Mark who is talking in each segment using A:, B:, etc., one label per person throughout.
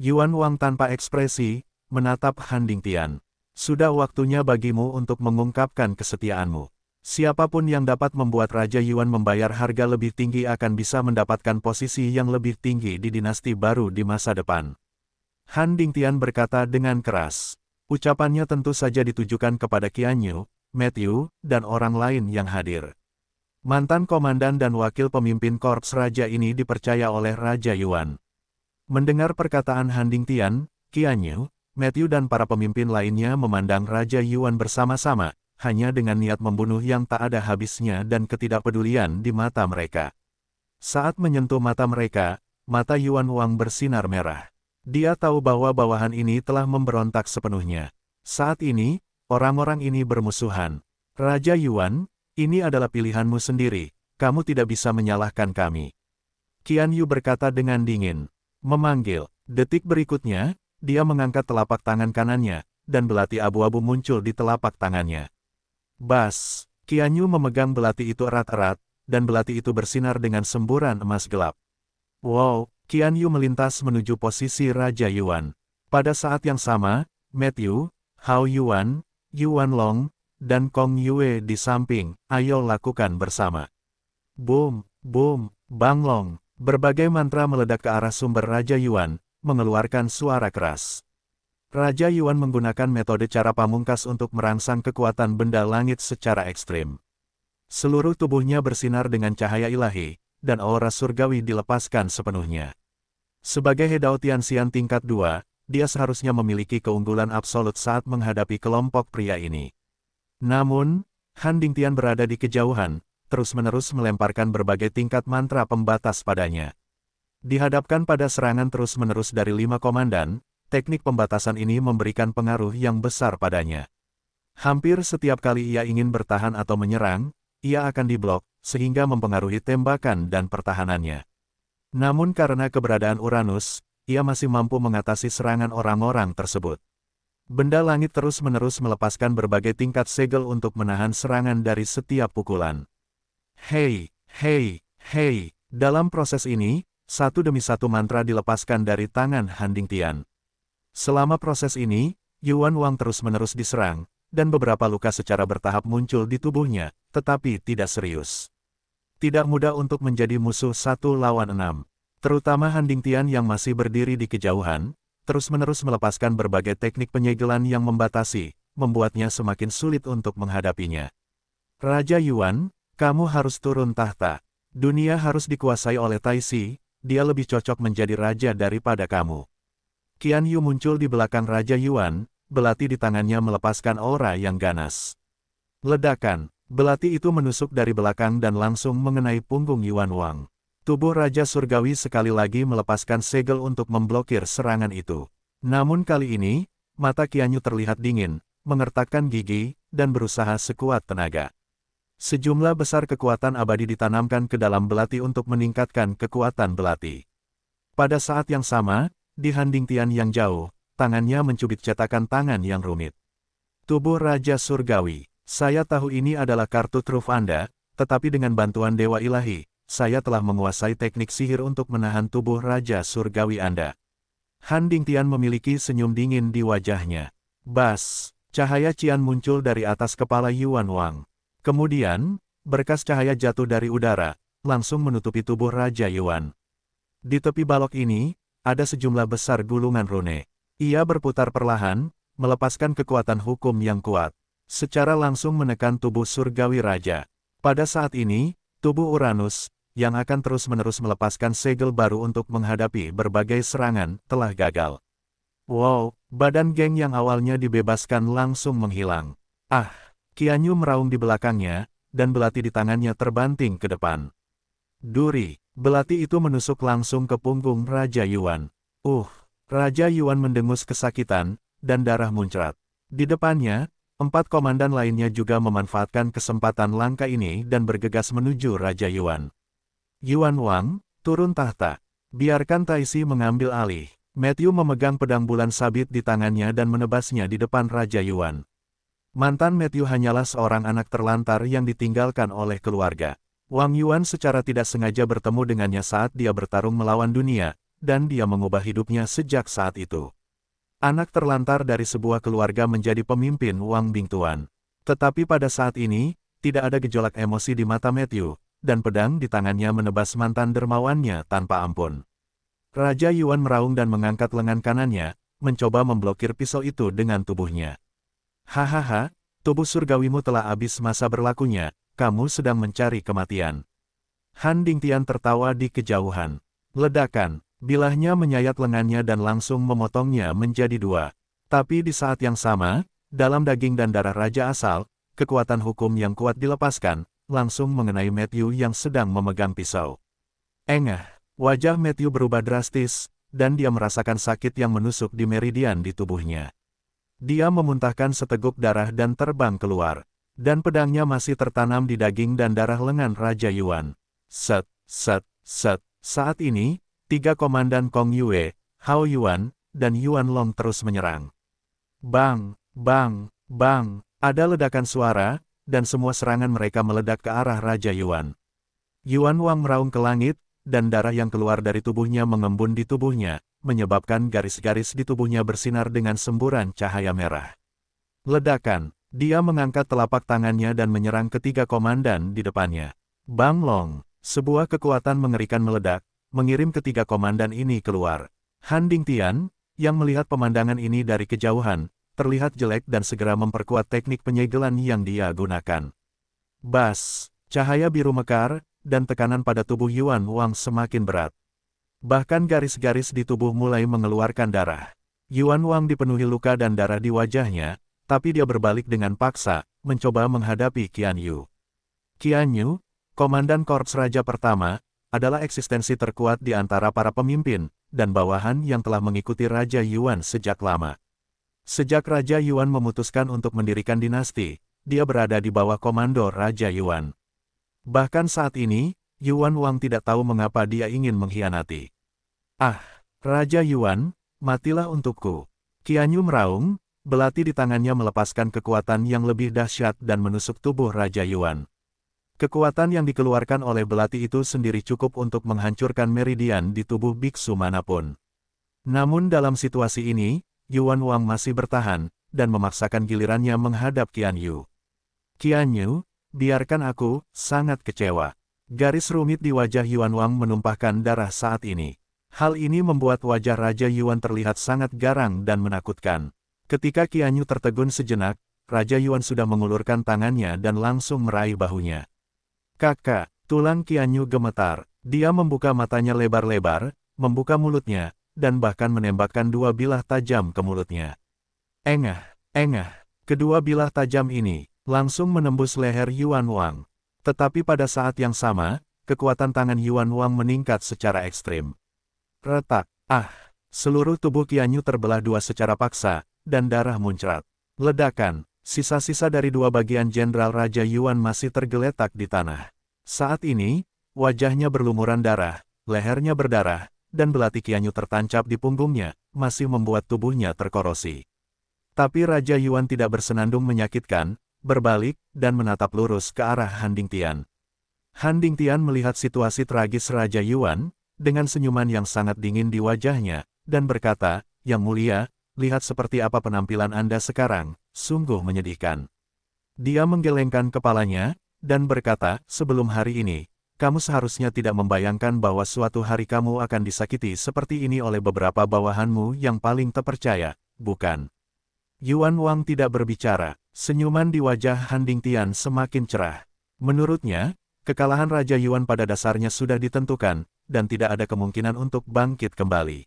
A: Yuan Wang tanpa ekspresi, menatap Han Dingtian. Sudah waktunya bagimu untuk mengungkapkan kesetiaanmu. Siapapun yang dapat membuat Raja Yuan membayar harga lebih tinggi akan bisa mendapatkan posisi yang lebih tinggi di dinasti baru di masa depan. Han Dingtian berkata dengan keras. Ucapannya tentu saja ditujukan kepada Qian Yu, Matthew, dan orang lain yang hadir. Mantan komandan dan wakil pemimpin korps raja ini dipercaya oleh Raja Yuan. Mendengar perkataan Han Dingtian, Qian Yu, Matthew dan para pemimpin lainnya memandang Raja Yuan bersama-sama, hanya dengan niat membunuh yang tak ada habisnya dan ketidakpedulian di mata mereka. Saat menyentuh mata mereka, mata Yuan Wang bersinar merah. Dia tahu bahwa bawahan ini telah memberontak sepenuhnya. Saat ini, orang-orang ini bermusuhan. Raja Yuan, ini adalah pilihanmu sendiri, kamu tidak bisa menyalahkan kami. Qian Yu berkata dengan dingin. Memanggil. Detik berikutnya, dia mengangkat telapak tangan kanannya, dan belati abu-abu muncul di telapak tangannya. Bas! Qian Yu memegang belati itu erat-erat, dan belati itu bersinar dengan semburan emas gelap. Wow! Qian Yu melintas menuju posisi Raja Yuan. Pada saat yang sama, Matthew, Hao Yuan, Yuan Long, dan Kong Yue di samping, ayo lakukan bersama. Boom, boom, Bang Long. Berbagai mantra meledak ke arah sumber Raja Yuan, mengeluarkan suara keras. Raja Yuan menggunakan metode cara pamungkas untuk merangsang kekuatan benda langit secara ekstrim. Seluruh tubuhnya bersinar dengan cahaya ilahi, dan aura surgawi dilepaskan sepenuhnya. Sebagai Hedao Tianxian tingkat 2, dia seharusnya memiliki keunggulan absolut saat menghadapi kelompok pria ini. Namun, Han Dingtian berada di kejauhan, terus-menerus melemparkan berbagai tingkat mantra pembatas padanya. Dihadapkan pada serangan terus-menerus dari 5 komandan, teknik pembatasan ini memberikan pengaruh yang besar padanya. Hampir setiap kali ia ingin bertahan atau menyerang, ia akan diblok, sehingga mempengaruhi tembakan dan pertahanannya. Namun karena keberadaan Uranus, ia masih mampu mengatasi serangan orang-orang tersebut. Benda langit terus-menerus melepaskan berbagai tingkat segel untuk menahan serangan dari setiap pukulan. Hei, hei, hei. Dalam proses ini, satu demi satu mantra dilepaskan dari tangan Han Dingtian. Selama proses ini, Yuan Wang terus-menerus diserang, dan beberapa luka secara bertahap muncul di tubuhnya, tetapi tidak serius. Tidak mudah untuk menjadi musuh 1 lawan 6. Terutama Han Dingtian yang masih berdiri di kejauhan, terus-menerus melepaskan berbagai teknik penyegelan yang membatasi, membuatnya semakin sulit untuk menghadapinya. Raja Yuan, kamu harus turun tahta. Dunia harus dikuasai oleh Taixi, dia lebih cocok menjadi raja daripada kamu. Qian Yu muncul di belakang Raja Yuan, belati di tangannya melepaskan aura yang ganas. Ledakan. Belati itu menusuk dari belakang dan langsung mengenai punggung Yuan Wang. Tubuh Raja Surgawi sekali lagi melepaskan segel untuk memblokir serangan itu. Namun kali ini, mata Qian Yu terlihat dingin, mengertakkan gigi, dan berusaha sekuat tenaga. Sejumlah besar kekuatan abadi ditanamkan ke dalam belati untuk meningkatkan kekuatan belati. Pada saat yang sama, di Han Dingtian yang jauh, tangannya mencubit cetakan tangan yang rumit. Tubuh Raja Surgawi. Saya tahu ini adalah kartu truf Anda, tetapi dengan bantuan Dewa Ilahi, saya telah menguasai teknik sihir untuk menahan tubuh Raja Surgawi Anda. Han Dingtian memiliki senyum dingin di wajahnya. Bas, cahaya cian muncul dari atas kepala Yuan Wang. Kemudian, berkas cahaya jatuh dari udara, langsung menutupi tubuh Raja Yuan. Di tepi balok ini, ada sejumlah besar gulungan rune. Ia berputar perlahan, melepaskan kekuatan hukum yang kuat. Secara langsung menekan tubuh surgawi raja. Pada saat ini, tubuh Uranus, yang akan terus-menerus melepaskan segel baru untuk menghadapi berbagai serangan, telah gagal. Wow, badan geng yang awalnya dibebaskan langsung menghilang. Ah, Qian Yu meraung di belakangnya, dan belati di tangannya terbanting ke depan. Duri, belati itu menusuk langsung ke punggung Raja Yuan. Raja Yuan mendengus kesakitan, dan darah muncrat. Di depannya, 4 komandan lainnya juga memanfaatkan kesempatan langka ini dan bergegas menuju Raja Yuan. Yuan Wang, turun tahta. Biarkan Taixi mengambil alih. Matthew memegang pedang bulan sabit di tangannya dan menebasnya di depan Raja Yuan. Mantan Matthew hanyalah seorang anak terlantar yang ditinggalkan oleh keluarga. Wang Yuan secara tidak sengaja bertemu dengannya saat dia bertarung melawan dunia, dan dia mengubah hidupnya sejak saat itu. Anak terlantar dari sebuah keluarga menjadi pemimpin Wang Bingtuan. Tetapi pada saat ini, tidak ada gejolak emosi di mata Matthew, dan pedang di tangannya menebas mantan dermawannya tanpa ampun. Raja Yuan meraung dan mengangkat lengan kanannya, mencoba memblokir pisau itu dengan tubuhnya. Hahaha, tubuh surgawimu telah habis masa berlakunya, kamu sedang mencari kematian. Han Dingtian tertawa di kejauhan. Ledakan, bilahnya menyayat lengannya dan langsung memotongnya menjadi dua. Tapi di saat yang sama, dalam daging dan darah raja asal, kekuatan hukum yang kuat dilepaskan, langsung mengenai Matthew yang sedang memegang pisau. Engah, wajah Matthew berubah drastis, dan dia merasakan sakit yang menusuk di meridian di tubuhnya. Dia memuntahkan seteguk darah dan terbang keluar, dan pedangnya masih tertanam di daging dan darah lengan Raja Yuan. Set, set, set. Saat ini, 3 komandan Kong Yue, Hao Yuan, dan Yuan Long terus menyerang. Bang, bang, bang, ada ledakan suara, dan semua serangan mereka meledak ke arah Raja Yuan. Yuan Wang meraung ke langit, dan darah yang keluar dari tubuhnya mengembun di tubuhnya, menyebabkan garis-garis di tubuhnya bersinar dengan semburan cahaya merah. Ledakan, dia mengangkat telapak tangannya dan menyerang ketiga komandan di depannya. Bang Long, sebuah kekuatan mengerikan meledak, mengirim ketiga komandan ini keluar. Han Dingtian, yang melihat pemandangan ini dari kejauhan, terlihat jelek dan segera memperkuat teknik penyegelan yang dia gunakan. Bas, cahaya biru mekar, dan tekanan pada tubuh Yuan Wang semakin berat. Bahkan garis-garis di tubuh mulai mengeluarkan darah. Yuan Wang dipenuhi luka dan darah di wajahnya, tapi dia berbalik dengan paksa, mencoba menghadapi Qian Yu. Qian Yu, komandan Korps Raja pertama, adalah eksistensi terkuat di antara para pemimpin dan bawahan yang telah mengikuti Raja Yuan sejak lama. Sejak Raja Yuan memutuskan untuk mendirikan dinasti, dia berada di bawah komando Raja Yuan. Bahkan saat ini, Yuan Wang tidak tahu mengapa dia ingin mengkhianati. Ah, Raja Yuan, matilah untukku. Qian Yu meraung, belati di tangannya melepaskan kekuatan yang lebih dahsyat dan menusuk tubuh Raja Yuan. Kekuatan yang dikeluarkan oleh belati itu sendiri cukup untuk menghancurkan meridian di tubuh biksu manapun. Namun dalam situasi ini, Yuan Wang masih bertahan, dan memaksakan gilirannya menghadap Qian Yu. Qian Yu, biarkan aku, sangat kecewa. Garis rumit di wajah Yuan Wang menumpahkan darah saat ini. Hal ini membuat wajah Raja Yuan terlihat sangat garang dan menakutkan. Ketika Qian Yu tertegun sejenak, Raja Yuan sudah mengulurkan tangannya dan langsung meraih bahunya. Kakak, tulang Qian Yu gemetar. Dia membuka matanya lebar-lebar, membuka mulutnya, dan bahkan menembakkan dua bilah tajam ke mulutnya. Engah, engah. Kedua bilah tajam ini langsung menembus leher Yuan Wang. Tetapi pada saat yang sama, kekuatan tangan Yuan Wang meningkat secara ekstrim. Retak, seluruh tubuh Qian Yu terbelah dua secara paksa, dan darah muncrat. Ledakan. Sisa-sisa dari dua bagian Jenderal Raja Yuan masih tergeletak di tanah. Saat ini, wajahnya berlumuran darah, lehernya berdarah, dan belati Qian Yu tertancap di punggungnya, masih membuat tubuhnya terkorosi. Tapi Raja Yuan tidak bersenandung menyakitkan, berbalik, dan menatap lurus ke arah Han Dingtian. Han Dingtian melihat situasi tragis Raja Yuan, dengan senyuman yang sangat dingin di wajahnya, dan berkata, "Yang mulia, lihat seperti apa penampilan Anda sekarang, sungguh menyedihkan." Dia menggelengkan kepalanya, dan berkata, "Sebelum hari ini, kamu seharusnya tidak membayangkan bahwa suatu hari kamu akan disakiti seperti ini oleh beberapa bawahanmu yang paling terpercaya, bukan?" Yuan Wang tidak berbicara, senyuman di wajah Han Dingtian semakin cerah. Menurutnya, kekalahan Raja Yuan pada dasarnya sudah ditentukan, dan tidak ada kemungkinan untuk bangkit kembali.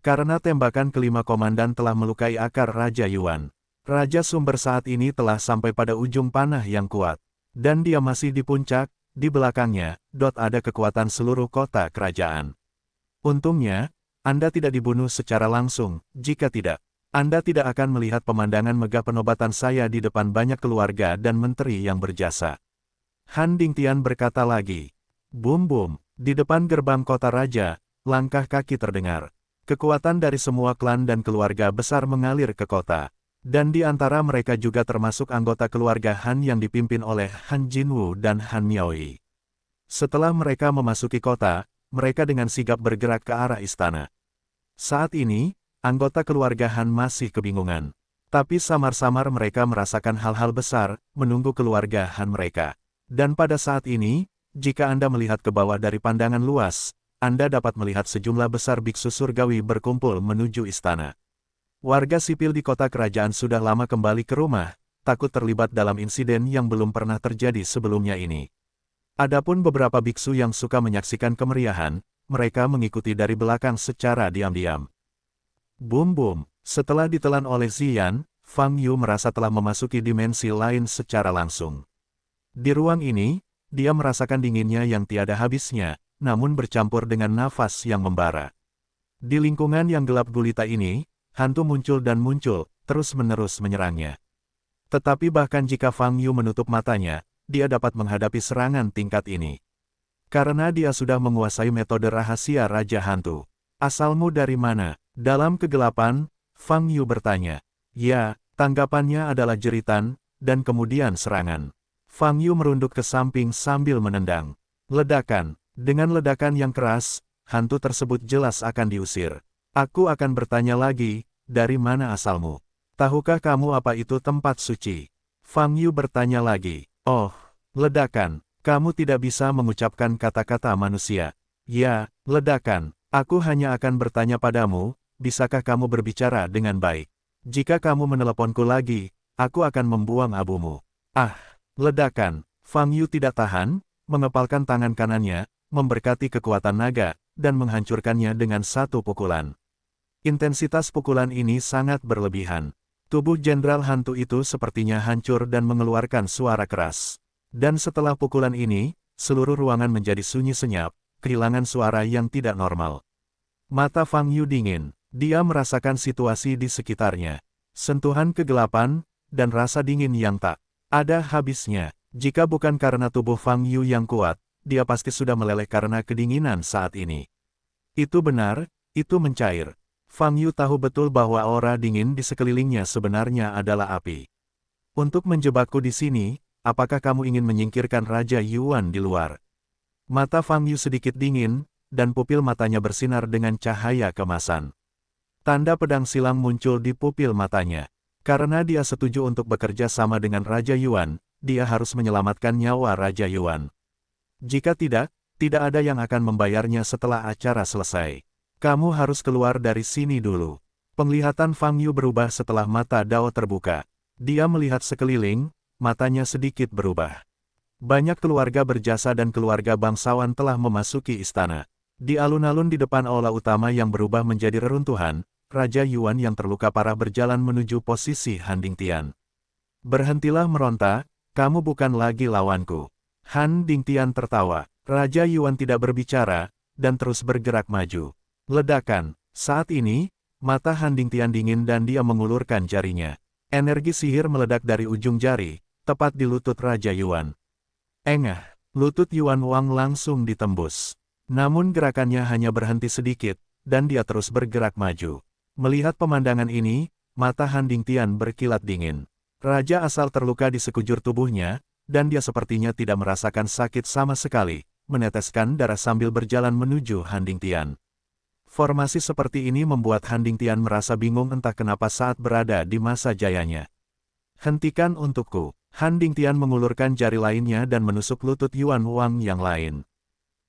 A: Karena tembakan kelima komandan telah melukai akar Raja Yuan. Raja Sumber saat ini telah sampai pada ujung panah yang kuat. Dan dia masih di puncak, di belakangnya, ada kekuatan seluruh kota kerajaan. Untungnya, Anda tidak dibunuh secara langsung, jika tidak, Anda tidak akan melihat pemandangan megah penobatan saya di depan banyak keluarga dan menteri yang berjasa. Han Dingtian berkata lagi. Bum-bum, di depan gerbang kota raja, langkah kaki terdengar. Kekuatan dari semua klan dan keluarga besar mengalir ke kota. Dan di antara mereka juga termasuk anggota keluarga Han yang dipimpin oleh Han Jinwu dan Han Miaoi. Setelah mereka memasuki kota, mereka dengan sigap bergerak ke arah istana. Saat ini, anggota keluarga Han masih kebingungan. Tapi samar-samar mereka merasakan hal-hal besar, menunggu keluarga Han mereka. Dan pada saat ini, jika Anda melihat ke bawah dari pandangan luas, Anda dapat melihat sejumlah besar biksu surgawi berkumpul menuju istana. Warga sipil di kota kerajaan sudah lama kembali ke rumah, takut terlibat dalam insiden yang belum pernah terjadi sebelumnya ini. Adapun beberapa biksu yang suka menyaksikan kemeriahan, mereka mengikuti dari belakang secara diam-diam. Boom. Setelah ditelan oleh Ziyan, Fang Yu merasa telah memasuki dimensi lain secara langsung. Di ruang ini, dia merasakan dinginnya yang tiada habisnya, namun bercampur dengan nafas yang membara. Di lingkungan yang gelap gulita ini, hantu muncul dan muncul, terus-menerus menyerangnya. Tetapi bahkan jika Fang Yu menutup matanya, dia dapat menghadapi serangan tingkat ini. Karena dia sudah menguasai metode rahasia Raja Hantu. Asalmu dari mana? Dalam kegelapan, Fang Yu bertanya. Ya, tanggapannya adalah jeritan, dan kemudian serangan. Fang Yu merunduk ke samping sambil menendang. Ledakan. Dengan ledakan yang keras, hantu tersebut jelas akan diusir. Aku akan bertanya lagi, dari mana asalmu? Tahukah kamu apa itu tempat suci? Fang Yu bertanya lagi. Oh, ledakan. Kamu tidak bisa mengucapkan kata-kata manusia. Ya, ledakan. Aku hanya akan bertanya padamu, bisakah kamu berbicara dengan baik? Jika kamu meneleponku lagi, aku akan membuang abumu. Ah, ledakan. Fang Yu tidak tahan, mengepalkan tangan kanannya, memberkati kekuatan naga, dan menghancurkannya dengan satu pukulan. Intensitas pukulan ini sangat berlebihan. Tubuh Jenderal Hantu itu sepertinya hancur dan mengeluarkan suara keras. Dan setelah pukulan ini, seluruh ruangan menjadi sunyi senyap, kehilangan suara yang tidak normal. Mata Fang Yu dingin, dia merasakan situasi di sekitarnya. Sentuhan kegelapan, dan rasa dingin yang tak ada habisnya. Jika bukan karena tubuh Fang Yu yang kuat, dia pasti sudah meleleh karena kedinginan saat ini. Itu benar, itu mencair. Fang Yu tahu betul bahwa aura dingin di sekelilingnya sebenarnya adalah api. Untuk menjebakku di sini, apakah kamu ingin menyingkirkan Raja Yuan di luar? Mata Fang Yu sedikit dingin, dan pupil matanya bersinar dengan cahaya kemasan. Tanda pedang silang muncul di pupil matanya. Karena dia setuju untuk bekerja sama dengan Raja Yuan, dia harus menyelamatkan nyawa Raja Yuan. Jika tidak, tidak ada yang akan membayarnya setelah acara selesai. Kamu harus keluar dari sini dulu. Penglihatan Fang Yu berubah setelah mata Dao terbuka. Dia melihat sekeliling, matanya sedikit berubah. Banyak keluarga berjasa dan keluarga bangsawan telah memasuki istana. Di alun-alun di depan aula utama yang berubah menjadi reruntuhan, Raja Yuan yang terluka parah berjalan menuju posisi Han Dingtian. Berhentilah meronta, kamu bukan lagi lawanku. Han Dingtian tertawa. Raja Yuan tidak berbicara, dan terus bergerak maju. Ledakan. Saat ini, mata Han Dingtian dingin dan dia mengulurkan jarinya. Energi sihir meledak dari ujung jari, tepat di lutut Raja Yuan. Engah, lutut Yuan Wang langsung ditembus. Namun gerakannya hanya berhenti sedikit, dan dia terus bergerak maju. Melihat pemandangan ini, mata Han Dingtian berkilat dingin. Raja asal terluka di sekujur tubuhnya, dan dia sepertinya tidak merasakan sakit sama sekali, meneteskan darah sambil berjalan menuju Han Dingtian. Formasi seperti ini membuat Han Dingtian merasa bingung entah kenapa saat berada di masa jayanya. Hentikan untukku. Han Dingtian mengulurkan jari lainnya dan menusuk lutut Yuan Wang yang lain.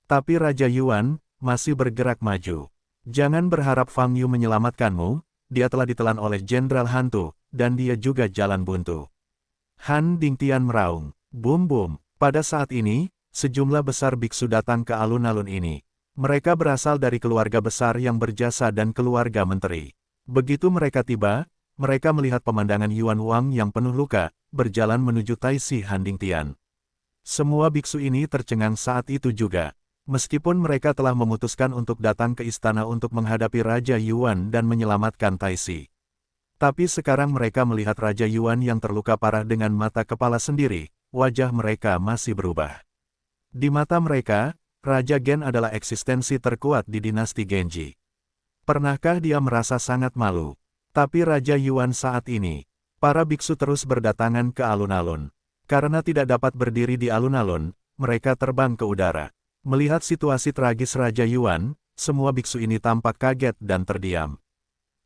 A: Tapi Raja Yuan masih bergerak maju. Jangan berharap Fang Yu menyelamatkanmu, dia telah ditelan oleh Jenderal Hantu, dan dia juga jalan buntu. Han Dingtian meraung. Boom. Pada saat ini, sejumlah besar biksu datang ke alun-alun ini. Mereka berasal dari keluarga besar yang berjasa dan keluarga menteri. Begitu mereka tiba, mereka melihat pemandangan Yuan Wang yang penuh luka, berjalan menuju Taisi Han Dingtian. Semua biksu ini tercengang saat itu juga. Meskipun mereka telah memutuskan untuk datang ke istana untuk menghadapi Raja Yuan dan menyelamatkan Taisi. Tapi sekarang mereka melihat Raja Yuan yang terluka parah dengan mata kepala sendiri, wajah mereka masih berubah. Di mata mereka, Raja Gen adalah eksistensi terkuat di dinasti Genji. Pernahkah dia merasa sangat malu? Tapi Raja Yuan saat ini, para biksu terus berdatangan ke alun-alun. Karena tidak dapat berdiri di alun-alun, mereka terbang ke udara. Melihat situasi tragis Raja Yuan, semua biksu ini tampak kaget dan terdiam.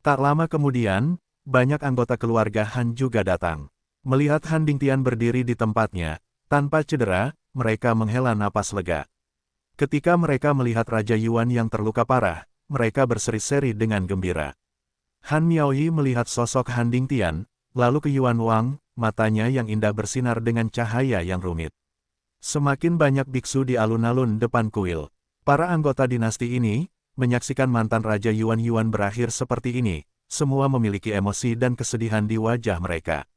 A: Tak lama kemudian, banyak anggota keluarga Han juga datang. Melihat Han Dingtian berdiri di tempatnya, tanpa cedera, mereka menghela napas lega. Ketika mereka melihat Raja Yuan yang terluka parah, mereka berseri-seri dengan gembira. Han Miaoyi melihat sosok Han Dingtian, lalu ke Yuan Wang, matanya yang indah bersinar dengan cahaya yang rumit. Semakin banyak biksu di alun-alun depan kuil. Para anggota dinasti ini, menyaksikan mantan Raja Yuan berakhir seperti ini, semua memiliki emosi dan kesedihan di wajah mereka.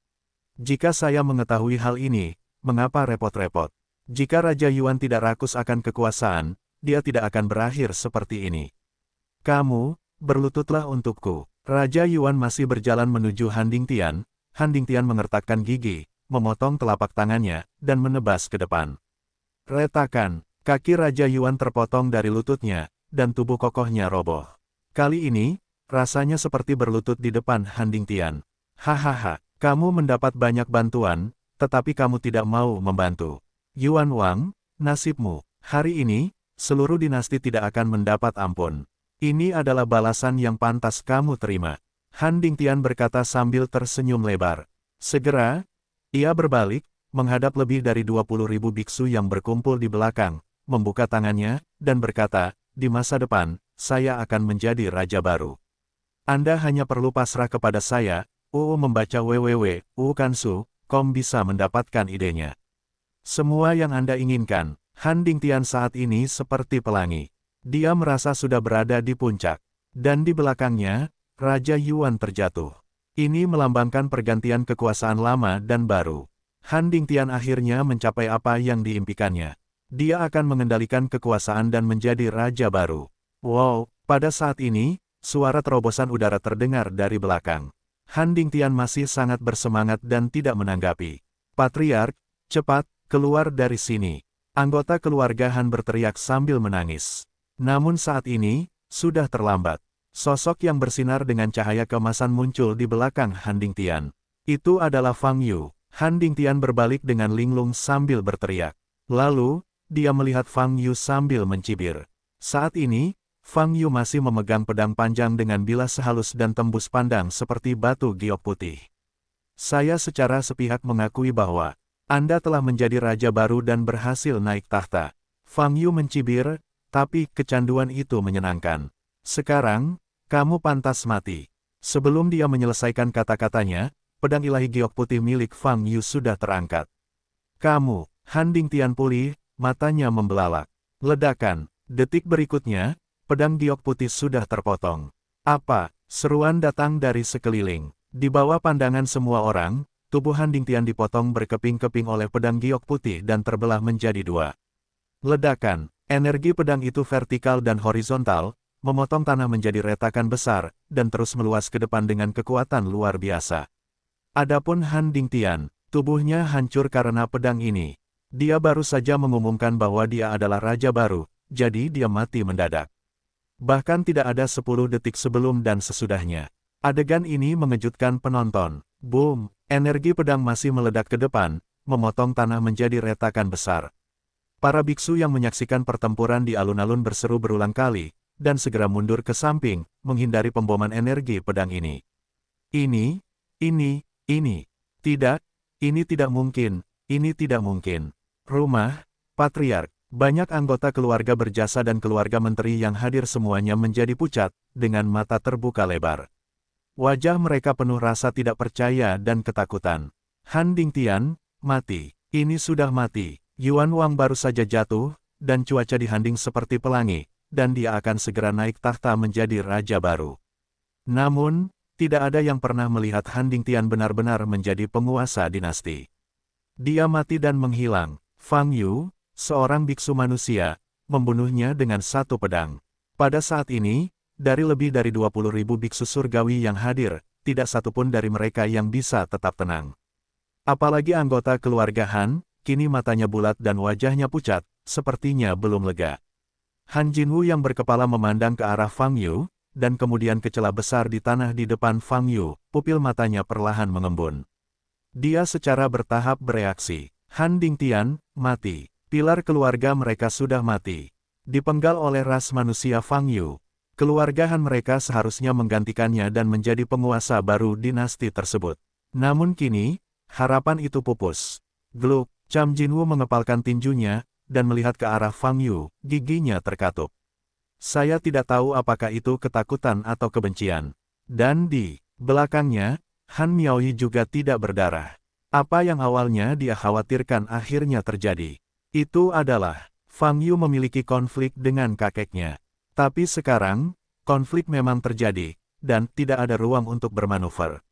A: Jika saya mengetahui hal ini, mengapa repot-repot? Jika Raja Yuan tidak rakus akan kekuasaan, dia tidak akan berakhir seperti ini. Kamu, berlututlah untukku. Raja Yuan masih berjalan menuju Han Dingtian. Han Dingtian mengertakkan gigi, memotong telapak tangannya, dan menebas ke depan. Retakan, kaki Raja Yuan terpotong dari lututnya, dan tubuh kokohnya roboh. Kali ini, rasanya seperti berlutut di depan Han Dingtian. Hahaha, kamu mendapat banyak bantuan, tetapi kamu tidak mau membantu. Yuan Wang, nasibmu, hari ini, seluruh dinasti tidak akan mendapat ampun. Ini adalah balasan yang pantas kamu terima. Han Dingtian berkata sambil tersenyum lebar. Segera, ia berbalik, menghadap lebih dari 20.000 biksu yang berkumpul di belakang, membuka tangannya, dan berkata, di masa depan, saya akan menjadi raja baru. Anda hanya perlu pasrah kepada saya, membaca www.kansu.com bisa mendapatkan idenya. Semua yang Anda inginkan, Han Dingtian saat ini seperti pelangi. Dia merasa sudah berada di puncak. Dan di belakangnya, Raja Yuan terjatuh. Ini melambangkan pergantian kekuasaan lama dan baru. Han Dingtian akhirnya mencapai apa yang diimpikannya. Dia akan mengendalikan kekuasaan dan menjadi raja baru. Wow, pada saat ini, suara terobosan udara terdengar dari belakang. Han Dingtian masih sangat bersemangat dan tidak menanggapi. Patriark, cepat, keluar dari sini. Anggota keluarga Han berteriak sambil menangis. Namun saat ini, sudah terlambat. Sosok yang bersinar dengan cahaya keemasan muncul di belakang Han Dingtian. Itu adalah Fang Yu. Han Dingtian berbalik dengan linglung sambil berteriak. Lalu, dia melihat Fang Yu sambil mencibir. Saat ini, Fang Yu masih memegang pedang panjang dengan bilas sehalus dan tembus pandang seperti batu giok putih. Saya secara sepihak mengakui bahwa Anda telah menjadi raja baru dan berhasil naik tahta. Fang Yu mencibir, tapi kecanduan itu menyenangkan. Sekarang, kamu pantas mati. Sebelum dia menyelesaikan kata-katanya, pedang ilahi giok putih milik Fang Yu sudah terangkat. Kamu, Han Dingtian pulih, matanya membelalak. Ledakan, detik berikutnya, pedang giok putih sudah terpotong. Apa? Seruan datang dari sekeliling. Di bawah pandangan semua orang, tubuh Han Dingtian dipotong berkeping-keping oleh pedang giok putih dan terbelah menjadi dua. Ledakan, energi pedang itu vertikal dan horizontal, memotong tanah menjadi retakan besar, dan terus meluas ke depan dengan kekuatan luar biasa. Adapun Han Dingtian, tubuhnya hancur karena pedang ini. Dia baru saja mengumumkan bahwa dia adalah raja baru, jadi dia mati mendadak. Bahkan tidak ada 10 detik sebelum dan sesudahnya. Adegan ini mengejutkan penonton. Boom, energi pedang masih meledak ke depan, memotong tanah menjadi retakan besar. Para biksu yang menyaksikan pertempuran di alun-alun berseru berulang kali, dan segera mundur ke samping, menghindari pemboman energi pedang ini. Ini. Tidak, ini tidak mungkin, ini tidak mungkin. Rumah, Patriark, banyak anggota keluarga berjasa dan keluarga menteri yang hadir semuanya menjadi pucat, dengan mata terbuka lebar. Wajah mereka penuh rasa tidak percaya dan ketakutan. Han Dingtian, mati. Ini sudah mati. Yuan Wang baru saja jatuh, dan cuaca di Handing seperti pelangi, dan dia akan segera naik tahta menjadi raja baru. Namun, tidak ada yang pernah melihat Han Dingtian benar-benar menjadi penguasa dinasti. Dia mati dan menghilang. Fang Yu, seorang biksu manusia, membunuhnya dengan satu pedang. Pada saat ini, dari lebih dari 20.000 biksu surgawi yang hadir, tidak satupun dari mereka yang bisa tetap tenang. Apalagi anggota keluarga Han, kini matanya bulat dan wajahnya pucat, sepertinya belum lega. Han Jinwu yang berkepala memandang ke arah Fang Yu, dan kemudian ke celah besar di tanah di depan Fang Yu, pupil matanya perlahan mengembun. Dia secara bertahap bereaksi. Han Dingtian, mati. Pilar keluarga mereka sudah mati. Dipenggal oleh ras manusia Fang Yu. Keluarga Han mereka seharusnya menggantikannya dan menjadi penguasa baru dinasti tersebut. Namun kini, harapan itu pupus. Gluk, Cham Jinwu mengepalkan tinjunya, dan melihat ke arah Fang Yu, giginya terkatup. Saya tidak tahu apakah itu ketakutan atau kebencian. Dan di belakangnya, Han Miaoyi juga tidak berdarah. Apa yang awalnya dia khawatirkan akhirnya terjadi. Itu adalah, Fang Yu memiliki konflik dengan kakeknya. Tapi sekarang, konflik memang terjadi, dan tidak ada ruang untuk bermanuver.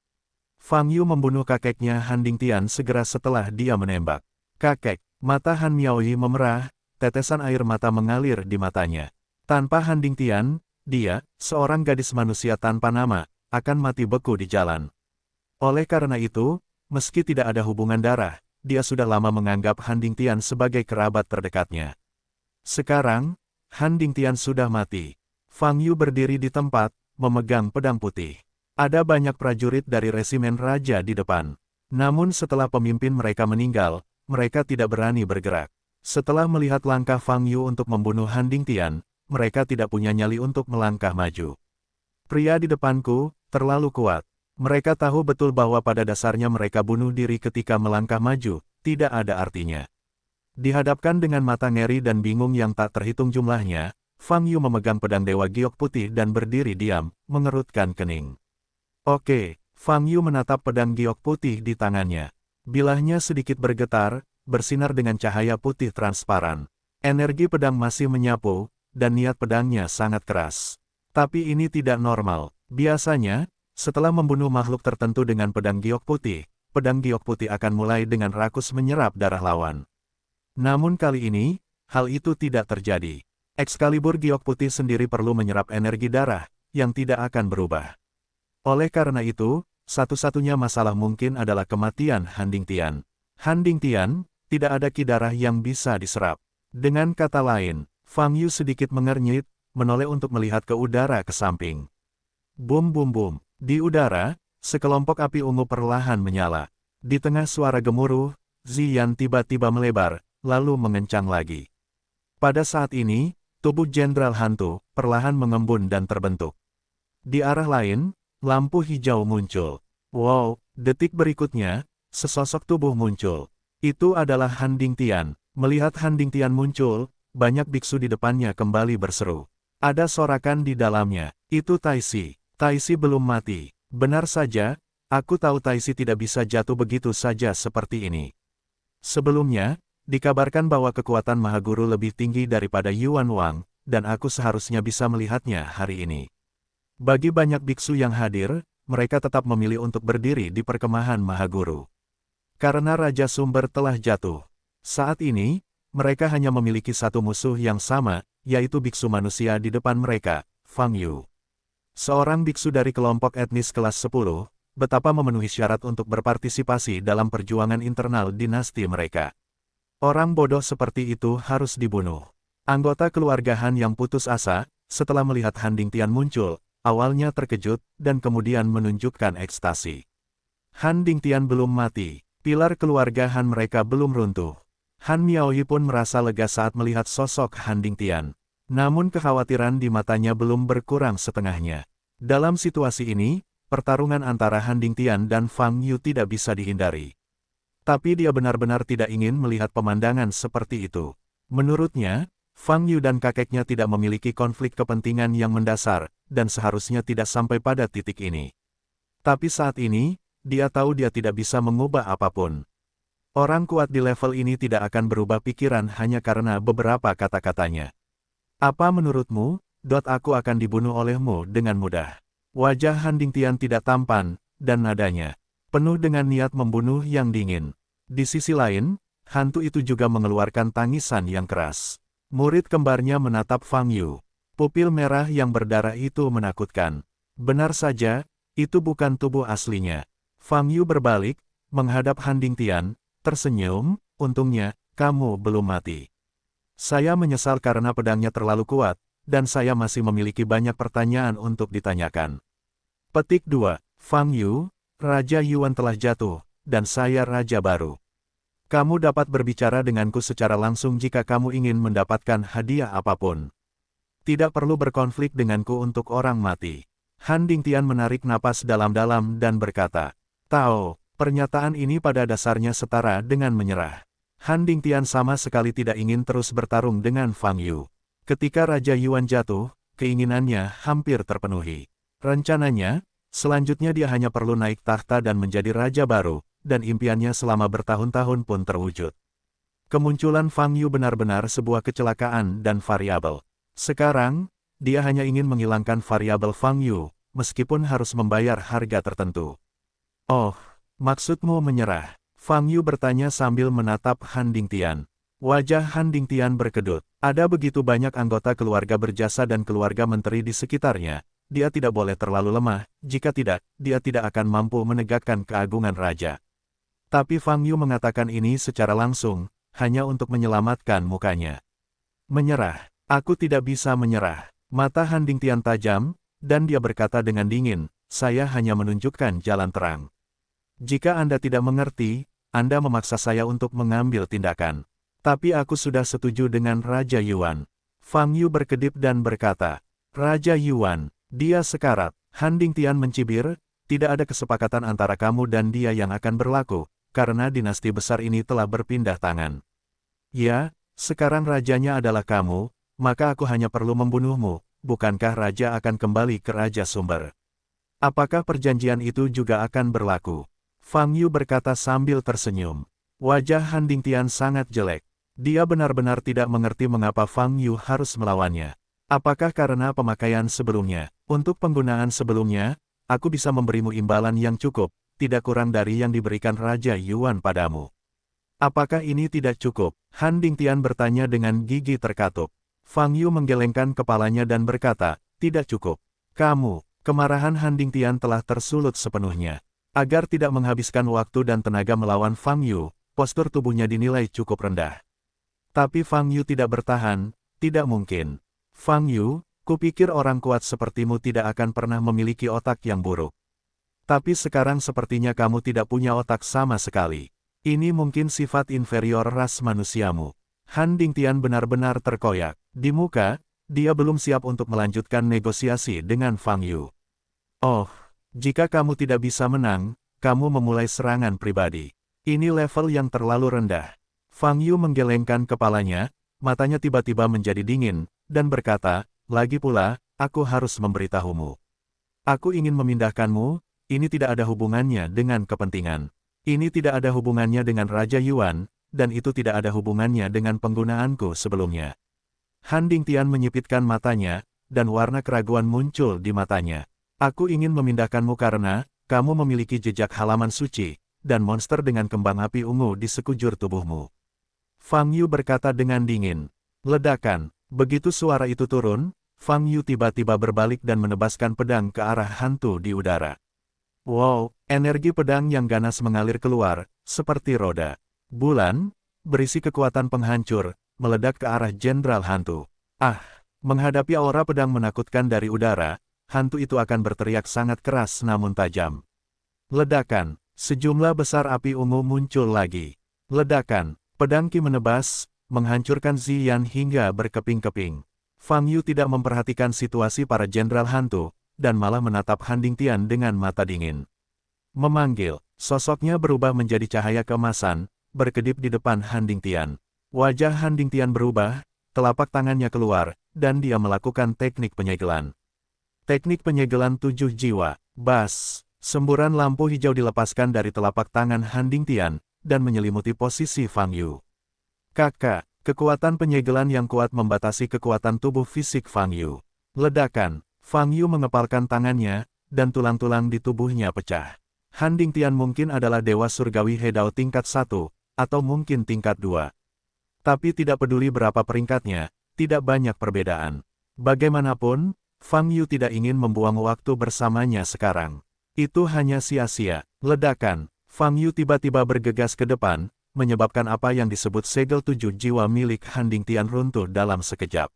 A: Fang Yu membunuh kakeknya Han Dingtian segera setelah dia menembak. Kakek, mata Han Miaoyi memerah, tetesan air mata mengalir di matanya. Tanpa Han Dingtian, dia, seorang gadis manusia tanpa nama, akan mati beku di jalan. Oleh karena itu, meski tidak ada hubungan darah, dia sudah lama menganggap Han Dingtian sebagai kerabat terdekatnya. Sekarang, Han Dingtian sudah mati. Fang Yu berdiri di tempat, memegang pedang putih. Ada banyak prajurit dari resimen raja di depan. Namun setelah pemimpin mereka meninggal, mereka tidak berani bergerak. Setelah melihat langkah Fang Yu untuk membunuh Han Dingtian, mereka tidak punya nyali untuk melangkah maju. Pria di depanku, terlalu kuat. Mereka tahu betul bahwa pada dasarnya mereka bunuh diri ketika melangkah maju, tidak ada artinya. Dihadapkan dengan mata ngeri dan bingung yang tak terhitung jumlahnya, Fang Yu memegang pedang Dewa Giok Putih dan berdiri diam, mengerutkan kening. Oke, Fang Yu menatap pedang Giok Putih di tangannya. Bilahnya sedikit bergetar, bersinar dengan cahaya putih transparan. Energi pedang masih menyapu, dan niat pedangnya sangat keras. Tapi ini tidak normal. Biasanya, setelah membunuh makhluk tertentu dengan pedang Giok Putih, pedang Giok Putih akan mulai dengan rakus menyerap darah lawan. Namun kali ini, hal itu tidak terjadi. Excalibur Giok Putih sendiri perlu menyerap energi darah, yang tidak akan berubah. Oleh karena itu, satu-satunya masalah mungkin adalah kematian Han Dingtian. Han Dingtian, tidak ada ki darah yang bisa diserap. Dengan kata lain, Fang Yu sedikit mengernyit, menoleh untuk melihat ke udara ke samping. Bum bum bum, di udara, sekelompok api ungu perlahan menyala. Di tengah suara gemuruh, Ziyan tiba-tiba melebar, lalu mengencang lagi. Pada saat ini, tubuh Jenderal Hantu perlahan mengembun dan terbentuk. Di arah lain, lampu hijau muncul. Wow, detik berikutnya, sesosok tubuh muncul. Itu adalah Han Dingtian. Melihat Han Dingtian muncul, banyak biksu di depannya kembali berseru. Ada sorakan di dalamnya. Itu Taisi. Taisi belum mati. Benar saja, aku tahu Taisi tidak bisa jatuh begitu saja seperti ini. Sebelumnya, dikabarkan bahwa kekuatan Mahaguru lebih tinggi daripada Yuan Wang, dan aku seharusnya bisa melihatnya hari ini. Bagi banyak biksu yang hadir, mereka tetap memilih untuk berdiri di perkemahan Mahaguru. Karena Raja Sumber telah jatuh. Saat ini, mereka hanya memiliki satu musuh yang sama, yaitu biksu manusia di depan mereka, Fang Yu. Seorang biksu dari kelompok etnis kelas 10, betapa memenuhi syarat untuk berpartisipasi dalam perjuangan internal dinasti mereka. Orang bodoh seperti itu harus dibunuh. Anggota keluarga Han yang putus asa, setelah melihat Han Dingtian muncul, awalnya terkejut, dan kemudian menunjukkan ekstasi. Han Dingtian belum mati, pilar keluarga Han mereka belum runtuh. Han Miaoyi pun merasa lega saat melihat sosok Han Dingtian. Namun kekhawatiran di matanya belum berkurang setengahnya. Dalam situasi ini, pertarungan antara Han Dingtian dan Fang Yu tidak bisa dihindari. Tapi dia benar-benar tidak ingin melihat pemandangan seperti itu. Menurutnya, Fang Yu dan kakeknya tidak memiliki konflik kepentingan yang mendasar, dan seharusnya tidak sampai pada titik ini. Tapi saat ini, dia tahu dia tidak bisa mengubah apapun. Orang kuat di level ini tidak akan berubah pikiran hanya karena beberapa kata-katanya. Apa menurutmu, aku akan dibunuh olehmu dengan mudah. Wajah Han Dingtian tidak tampan, dan nadanya penuh dengan niat membunuh yang dingin. Di sisi lain, hantu itu juga mengeluarkan tangisan yang keras. Murid kembarnya menatap Fang Yu. Pupil merah yang berdarah itu menakutkan. Benar saja, itu bukan tubuh aslinya. Fang Yu berbalik, menghadap Han Dingtian, tersenyum, untungnya, kamu belum mati. Saya menyesal karena pedangnya terlalu kuat, dan saya masih memiliki banyak pertanyaan untuk ditanyakan. Petik 2. Fang Yu, Raja Yuan telah jatuh, dan saya raja baru. Kamu dapat berbicara denganku secara langsung jika kamu ingin mendapatkan hadiah apapun. Tidak perlu berkonflik denganku untuk orang mati. Han Dingtian menarik napas dalam-dalam dan berkata, Tao, pernyataan ini pada dasarnya setara dengan menyerah. Han Dingtian sama sekali tidak ingin terus bertarung dengan Fang Yu. Ketika Raja Yuan jatuh, keinginannya hampir terpenuhi. Rencananya, selanjutnya dia hanya perlu naik tahta dan menjadi raja baru, dan impiannya selama bertahun-tahun pun terwujud. Kemunculan Fang Yu benar-benar sebuah kecelakaan dan variabel. Sekarang, dia hanya ingin menghilangkan variabel Fang Yu, meskipun harus membayar harga tertentu. Oh, maksudmu menyerah? Fang Yu bertanya sambil menatap Han Dingtian. Wajah Han Dingtian berkedut. Ada begitu banyak anggota keluarga berjasa dan keluarga menteri di sekitarnya. Dia tidak boleh terlalu lemah, jika tidak, dia tidak akan mampu menegakkan keagungan raja. Tapi Fang Yu mengatakan ini secara langsung, hanya untuk menyelamatkan mukanya. Menyerah. Aku tidak bisa menyerah. Mata Han Dingtian tajam, dan dia berkata dengan dingin, saya hanya menunjukkan jalan terang. Jika Anda tidak mengerti, Anda memaksa saya untuk mengambil tindakan. Tapi aku sudah setuju dengan Raja Yuan. Fang Yu berkedip dan berkata, Raja Yuan, dia sekarat. Han Dingtian mencibir, tidak ada kesepakatan antara kamu dan dia yang akan berlaku, karena dinasti besar ini telah berpindah tangan. Ya, sekarang rajanya adalah kamu, maka aku hanya perlu membunuhmu, bukankah raja akan kembali ke Raja Sumber? Apakah perjanjian itu juga akan berlaku? Fang Yu berkata sambil tersenyum. Wajah Han Dingtian sangat jelek. Dia benar-benar tidak mengerti mengapa Fang Yu harus melawannya. Apakah karena pemakaian sebelumnya? Untuk penggunaan sebelumnya, aku bisa memberimu imbalan yang cukup, tidak kurang dari yang diberikan Raja Yuan padamu. Apakah ini tidak cukup? Han Dingtian bertanya dengan gigi terkatup. Fang Yu menggelengkan kepalanya dan berkata, tidak cukup. Kemarahan Han Dingtian telah tersulut sepenuhnya. Agar tidak menghabiskan waktu dan tenaga melawan Fang Yu, postur tubuhnya dinilai cukup rendah. Tapi Fang Yu tidak bertahan, tidak mungkin. Fang Yu, kupikir orang kuat sepertimu tidak akan pernah memiliki otak yang buruk. Tapi sekarang sepertinya kamu tidak punya otak sama sekali. Ini mungkin sifat inferior ras manusiamu. Han Dingtian benar-benar terkoyak. Di muka, dia belum siap untuk melanjutkan negosiasi dengan Fang Yu. Oh, jika kamu tidak bisa menang, kamu memulai serangan pribadi. Ini level yang terlalu rendah. Fang Yu menggelengkan kepalanya, matanya tiba-tiba menjadi dingin, dan berkata, lagi pula, aku harus memberitahumu. Aku ingin memindahkanmu, ini tidak ada hubungannya dengan kepentingan. Ini tidak ada hubungannya dengan Raja Yuan, dan itu tidak ada hubungannya dengan penggunaanku sebelumnya. Han Dingtian menyipitkan matanya, dan warna keraguan muncul di matanya. Aku ingin memindahkanmu karena, kamu memiliki jejak halaman suci, dan monster dengan kembang api ungu di sekujur tubuhmu. Fang Yu berkata dengan dingin. Ledakan. Begitu suara itu turun, Fang Yu tiba-tiba berbalik dan menebaskan pedang ke arah hantu di udara. Wow, energi pedang yang ganas mengalir keluar, seperti roda bulan, berisi kekuatan penghancur, meledak ke arah jenderal hantu. Ah, menghadapi aura pedang menakutkan dari udara, hantu itu akan berteriak sangat keras namun tajam. Ledakan, sejumlah besar api ungu muncul lagi. Ledakan, pedang Qi menebas, menghancurkan Ziyan hingga berkeping-keping. Fang Yu tidak memperhatikan situasi para jenderal hantu, dan malah menatap Han Dingtian dengan mata dingin. Memanggil, sosoknya berubah menjadi cahaya keemasan, berkedip di depan Han Dingtian. Wajah Han Dingtian berubah, telapak tangannya keluar, dan dia melakukan teknik penyegelan. Teknik penyegelan 7 jiwa. Bas, semburan lampu hijau dilepaskan dari telapak tangan Han Dingtian, dan menyelimuti posisi Fang Yu. Kakak, kekuatan penyegelan yang kuat membatasi kekuatan tubuh fisik Fang Yu. Ledakan, Fang Yu mengepalkan tangannya, dan tulang-tulang di tubuhnya pecah. Han Dingtian mungkin adalah dewa surgawi Hedao tingkat 1, atau mungkin tingkat 2. Tapi tidak peduli berapa peringkatnya, tidak banyak perbedaan. Bagaimanapun, Fang Yu tidak ingin membuang waktu bersamanya sekarang. Itu hanya sia-sia. Ledakan, Fang Yu tiba-tiba bergegas ke depan, menyebabkan apa yang disebut segel 7 jiwa milik Han Dingtian runtuh dalam sekejap.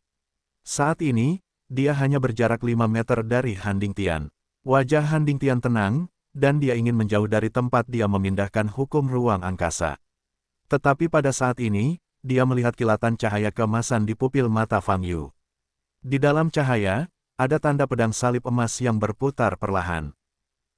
A: Saat ini, dia hanya berjarak 5 meter dari Han Dingtian. Wajah Han Dingtian tenang, dan dia ingin menjauh dari tempat dia memindahkan hukum ruang angkasa. Tetapi pada saat ini, dia melihat kilatan cahaya keemasan di pupil mata Fang Yu. Di dalam cahaya, ada tanda pedang salib emas yang berputar perlahan.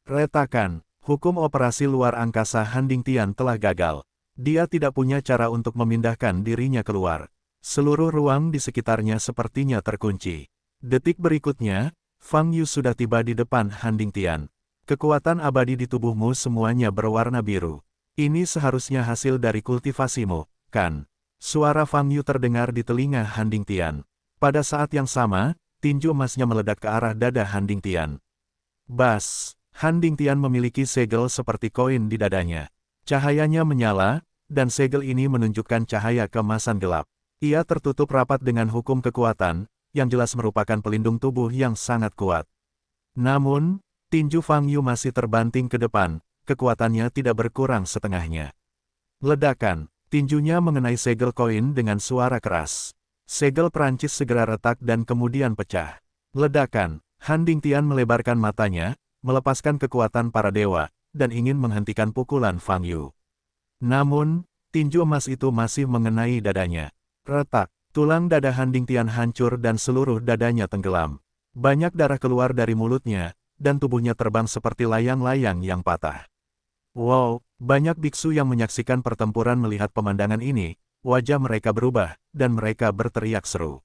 A: Retakan, hukum operasi luar angkasa Handing Tian telah gagal. Dia tidak punya cara untuk memindahkan dirinya keluar. Seluruh ruang di sekitarnya sepertinya terkunci. Detik berikutnya, Fang Yu sudah tiba di depan Handing Tian. Kekuatan abadi di tubuhmu semuanya berwarna biru. Ini seharusnya hasil dari kultivasimu, kan? Suara Fang Yu terdengar di telinga Handing Tian. Pada saat yang sama, tinju emasnya meledak ke arah dada Handing Tian. Bas! Handing Tian memiliki segel seperti koin di dadanya. Cahayanya menyala, dan segel ini menunjukkan cahaya keemasan gelap. Ia tertutup rapat dengan hukum kekuatan, yang jelas merupakan pelindung tubuh yang sangat kuat. Namun, tinju Fang Yu masih terbanting ke depan, kekuatannya tidak berkurang setengahnya. Ledakan! Tinjunya mengenai segel koin dengan suara keras. Segel Perancis segera retak dan kemudian pecah. Ledakan, Handing Tian melebarkan matanya, melepaskan kekuatan para dewa, dan ingin menghentikan pukulan Fang Yu. Namun, tinju emas itu masih mengenai dadanya. Retak, tulang dada Handing Tian hancur dan seluruh dadanya tenggelam. Banyak darah keluar dari mulutnya, dan tubuhnya terbang seperti layang-layang yang patah. Wow! Banyak biksu yang menyaksikan pertempuran melihat pemandangan ini, wajah mereka berubah, dan mereka berteriak seru.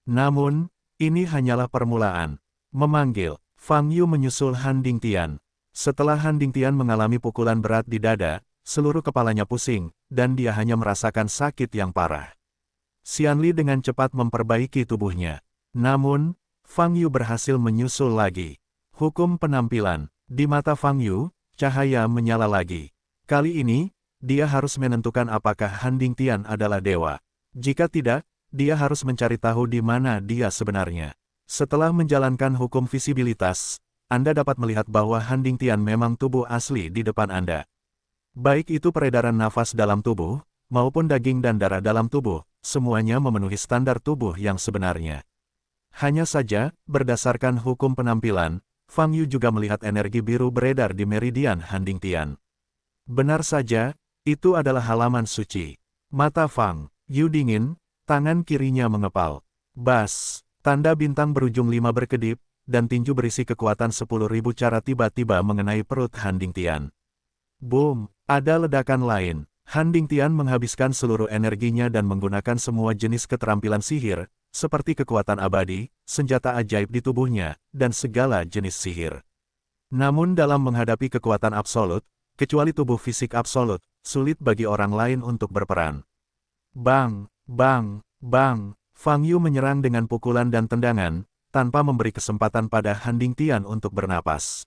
A: Namun, ini hanyalah permulaan. Memanggil, Fang Yu menyusul Handing Tian. Setelah Handing Tian mengalami pukulan berat di dada, seluruh kepalanya pusing, dan dia hanya merasakan sakit yang parah. Xianli dengan cepat memperbaiki tubuhnya. Namun, Fang Yu berhasil menyusul lagi. Hukum penampilan, di mata Fang Yu, cahaya menyala lagi. Kali ini, dia harus menentukan apakah Handing Tian adalah dewa. Jika tidak, dia harus mencari tahu di mana dia sebenarnya. Setelah menjalankan hukum visibilitas, Anda dapat melihat bahwa Handing Tian memang tubuh asli di depan Anda. Baik itu peredaran nafas dalam tubuh, maupun daging dan darah dalam tubuh, semuanya memenuhi standar tubuh yang sebenarnya. Hanya saja, berdasarkan hukum penampilan, Fang Yu juga melihat energi biru beredar di meridian Handing Tian. Benar saja, itu adalah halaman suci. Mata Fang Yu dingin, tangan kirinya mengepal. Bas, tanda bintang berujung 5 berkedip, dan tinju berisi kekuatan 10.000 cara tiba-tiba mengenai perut Handing Tian. Boom, ada ledakan lain. Handing Tian menghabiskan seluruh energinya dan menggunakan semua jenis keterampilan sihir, seperti kekuatan abadi, senjata ajaib di tubuhnya, dan segala jenis sihir. Namun dalam menghadapi kekuatan absolut, kecuali tubuh fisik absolut, sulit bagi orang lain untuk berperan. Bang, bang, bang, Fang Yu menyerang dengan pukulan dan tendangan, tanpa memberi kesempatan pada Handing Tian untuk bernapas.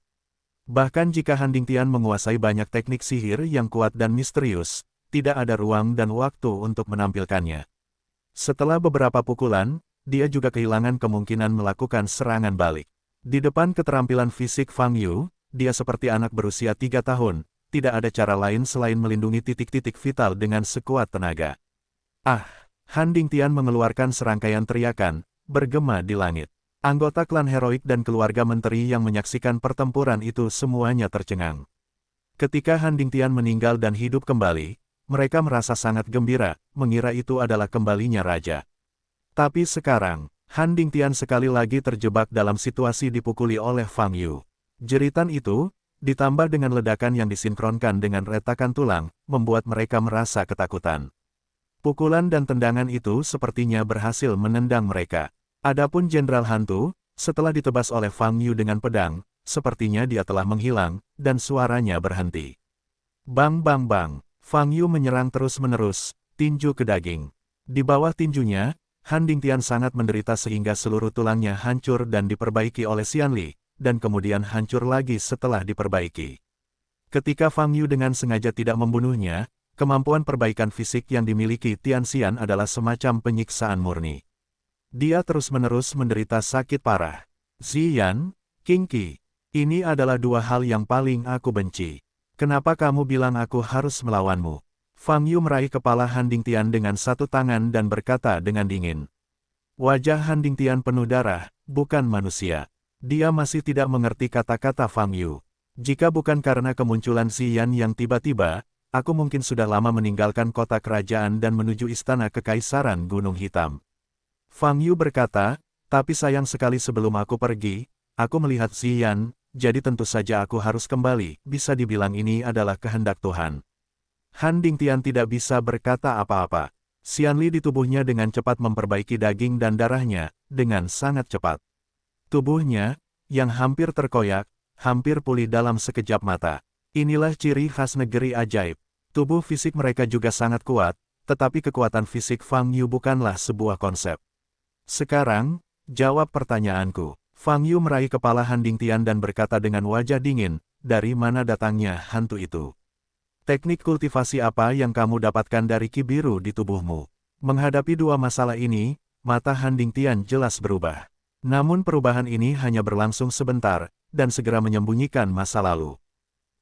A: Bahkan jika Handing Tian menguasai banyak teknik sihir yang kuat dan misterius, tidak ada ruang dan waktu untuk menampilkannya. Setelah beberapa pukulan, dia juga kehilangan kemungkinan melakukan serangan balik. Di depan keterampilan fisik Fang Yu, dia seperti anak berusia 3 tahun, tidak ada cara lain selain melindungi titik-titik vital dengan sekuat tenaga. Ah! Handing Tian mengeluarkan serangkaian teriakan, bergema di langit. Anggota klan heroik dan keluarga menteri yang menyaksikan pertempuran itu semuanya tercengang. Ketika Handing Tian meninggal dan hidup kembali, mereka merasa sangat gembira, mengira itu adalah kembalinya raja. Tapi sekarang, Handing Tian sekali lagi terjebak dalam situasi dipukuli oleh Fang Yu. Jeritan itu, ditambah dengan ledakan yang disinkronkan dengan retakan tulang, membuat mereka merasa ketakutan. Pukulan dan tendangan itu sepertinya berhasil menendang mereka. Adapun Jenderal Hantu, setelah ditebas oleh Fang Yu dengan pedang, sepertinya dia telah menghilang, dan suaranya berhenti. Bang bang bang, Fang Yu menyerang terus-menerus, tinju ke daging. Di bawah tinjunya, Handing Tian sangat menderita sehingga seluruh tulangnya hancur dan diperbaiki oleh Xianli, dan kemudian hancur lagi setelah diperbaiki. Ketika Fang Yu dengan sengaja tidak membunuhnya, kemampuan perbaikan fisik yang dimiliki Tianxian adalah semacam penyiksaan murni. Dia terus-menerus menderita sakit parah. Ziyan, King Qi, ini adalah dua hal yang paling aku benci. Kenapa kamu bilang aku harus melawanmu? Fang Yu meraih kepala Handing Tian dengan satu tangan dan berkata dengan dingin. Wajah Handing Tian penuh darah, bukan manusia. Dia masih tidak mengerti kata-kata Fang Yu. Jika bukan karena kemunculan Ziyan yang tiba-tiba, aku mungkin sudah lama meninggalkan kota kerajaan dan menuju istana Kekaisaran Gunung Hitam. Fang Yu berkata, tapi sayang sekali sebelum aku pergi, aku melihat Ziyan, jadi tentu saja aku harus kembali, bisa dibilang ini adalah kehendak Tuhan. Han Dingtian tidak bisa berkata apa-apa. Xianli di tubuhnya dengan cepat memperbaiki daging dan darahnya, dengan sangat cepat. Tubuhnya, yang hampir terkoyak, hampir pulih dalam sekejap mata. Inilah ciri khas negeri ajaib. Tubuh fisik mereka juga sangat kuat, tetapi kekuatan fisik Fang Yu bukanlah sebuah konsep. Sekarang, jawab pertanyaanku. Fang Yu meraih kepala Han Dingtian dan berkata dengan wajah dingin, dari mana datangnya hantu itu? Teknik kultivasi apa yang kamu dapatkan dari ki biru di tubuhmu? Menghadapi dua masalah ini, mata Han Dingtian jelas berubah. Namun perubahan ini hanya berlangsung sebentar, dan segera menyembunyikan masa lalu.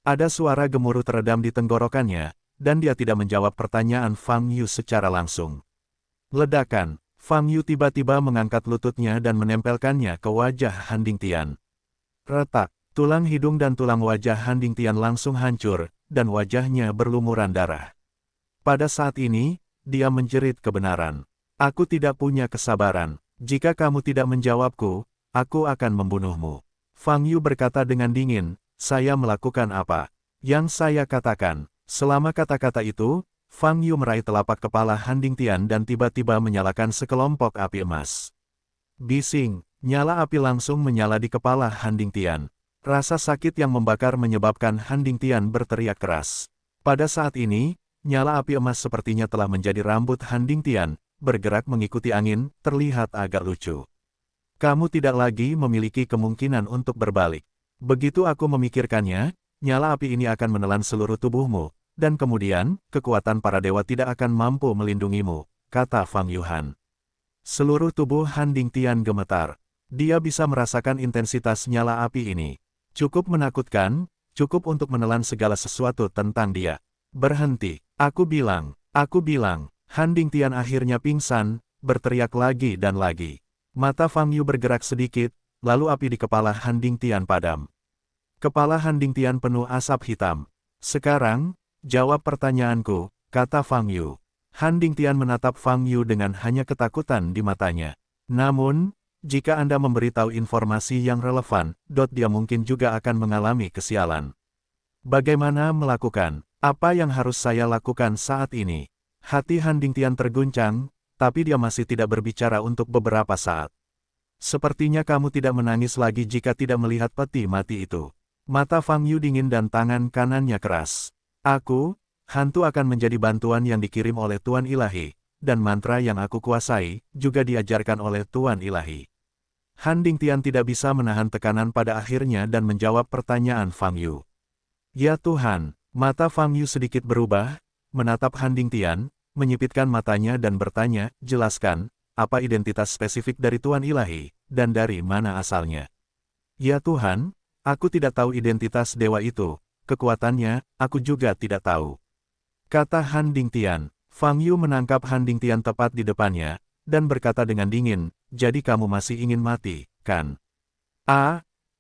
A: Ada suara gemuruh teredam di tenggorokannya, dan dia tidak menjawab pertanyaan Fang Yu secara langsung. Ledakan, Fang Yu tiba-tiba mengangkat lututnya dan menempelkannya ke wajah Han Dingtian. Retak, tulang hidung dan tulang wajah Han Dingtian langsung hancur, dan wajahnya berlumuran darah. Pada saat ini, dia menjerit kebenaran. Aku tidak punya kesabaran. Jika kamu tidak menjawabku, aku akan membunuhmu. Fang Yu berkata dengan dingin, saya melakukan apa? Yang saya katakan. Selama kata-kata itu, Fang Yu meraih telapak kepala Han Dingtian dan tiba-tiba menyalakan sekelompok api emas. Bising, nyala api langsung menyala di kepala Han Dingtian. Rasa sakit yang membakar menyebabkan Han Dingtian berteriak keras. Pada saat ini, nyala api emas sepertinya telah menjadi rambut Han Dingtian, bergerak mengikuti angin, terlihat agak lucu. Kamu tidak lagi memiliki kemungkinan untuk berbalik. Begitu aku memikirkannya, nyala api ini akan menelan seluruh tubuhmu, dan kemudian, kekuatan para dewa tidak akan mampu melindungimu, kata Fang Yuhan. Seluruh tubuh Han Dingtian gemetar. Dia bisa merasakan intensitas nyala api ini. Cukup menakutkan, cukup untuk menelan segala sesuatu tentang dia. Berhenti, aku bilang, Han Dingtian akhirnya pingsan, berteriak lagi dan lagi. Mata Fang Yu bergerak sedikit, lalu api di kepala Han Dingtian padam. Kepala Han Dingtian penuh asap hitam. Sekarang, jawab pertanyaanku, kata Fang Yu. Han Dingtian menatap Fang Yu dengan hanya ketakutan di matanya. Namun, jika Anda memberitahu informasi yang relevan, dia mungkin juga akan mengalami kesialan. Bagaimana melakukan? Apa yang harus saya lakukan saat ini? Hati Han Dingtian terguncang, tapi dia masih tidak berbicara untuk beberapa saat. Sepertinya kamu tidak menangis lagi jika tidak melihat peti mati itu. Mata Fang Yu dingin dan tangan kanannya keras. Aku, hantu akan menjadi bantuan yang dikirim oleh Tuan Ilahi, dan mantra yang aku kuasai, juga diajarkan oleh Tuan Ilahi. Han Dingtian tidak bisa menahan tekanan pada akhirnya dan menjawab pertanyaan Fang Yu. Ya Tuhan, mata Fang Yu sedikit berubah, menatap Han Dingtian, menyipitkan matanya dan bertanya, jelaskan, apa identitas spesifik dari Tuan Ilahi, dan dari mana asalnya? Ya Tuhan, aku tidak tahu identitas dewa itu, kekuatannya, aku juga tidak tahu. Kata Han Dingtian. Fang Yu menangkap Han Dingtian tepat di depannya, dan berkata dengan dingin, jadi kamu masih ingin mati, kan?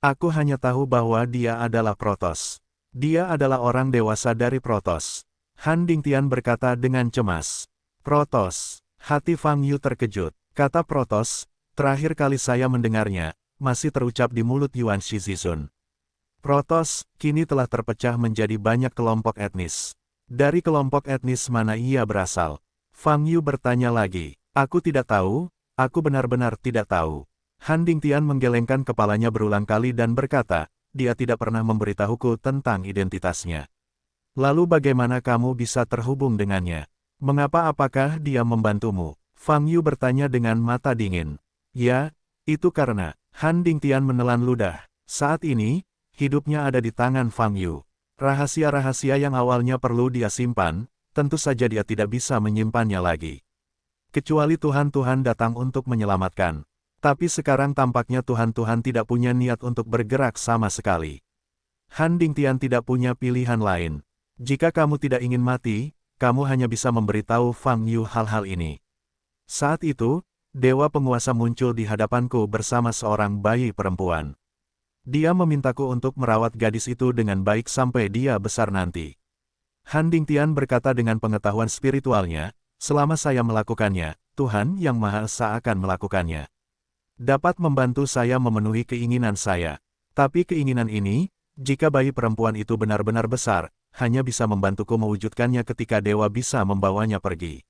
A: Aku hanya tahu bahwa dia adalah Protos. Dia adalah orang dewasa dari Protos. Han Dingtian berkata dengan cemas. Protos. Hati Fang Yu terkejut. Kata Protos, terakhir kali saya mendengarnya, masih terucap di mulut Yuan Shizizun. Protos, kini telah terpecah menjadi banyak kelompok etnis. Dari kelompok etnis mana ia berasal? Fang Yu bertanya lagi. Aku tidak tahu, aku benar-benar tidak tahu. Han Dingtian menggelengkan kepalanya berulang kali dan berkata, dia tidak pernah memberitahuku tentang identitasnya. Lalu bagaimana kamu bisa terhubung dengannya? Mengapa apakah dia membantumu? Fang Yu bertanya dengan mata dingin. Ya, itu karena, Han Dingtian menelan ludah. Saat ini, hidupnya ada di tangan Fang Yu. Rahasia-rahasia yang awalnya perlu dia simpan, tentu saja dia tidak bisa menyimpannya lagi. Kecuali Tuhan-Tuhan datang untuk menyelamatkan. Tapi sekarang tampaknya Tuhan-Tuhan tidak punya niat untuk bergerak sama sekali. Han Dingtian tidak punya pilihan lain. Jika kamu tidak ingin mati, kamu hanya bisa memberitahu Fang Yu hal-hal ini. Saat itu, dewa penguasa muncul di hadapanku bersama seorang bayi perempuan. Dia memintaku untuk merawat gadis itu dengan baik sampai dia besar nanti. Han Dingtian berkata dengan pengetahuan spiritualnya, selama saya melakukannya, Tuhan Yang Maha Esa akan melakukannya. Dapat membantu saya memenuhi keinginan saya. Tapi keinginan ini, jika bayi perempuan itu benar-benar besar, hanya bisa membantuku mewujudkannya ketika dewa bisa membawanya pergi.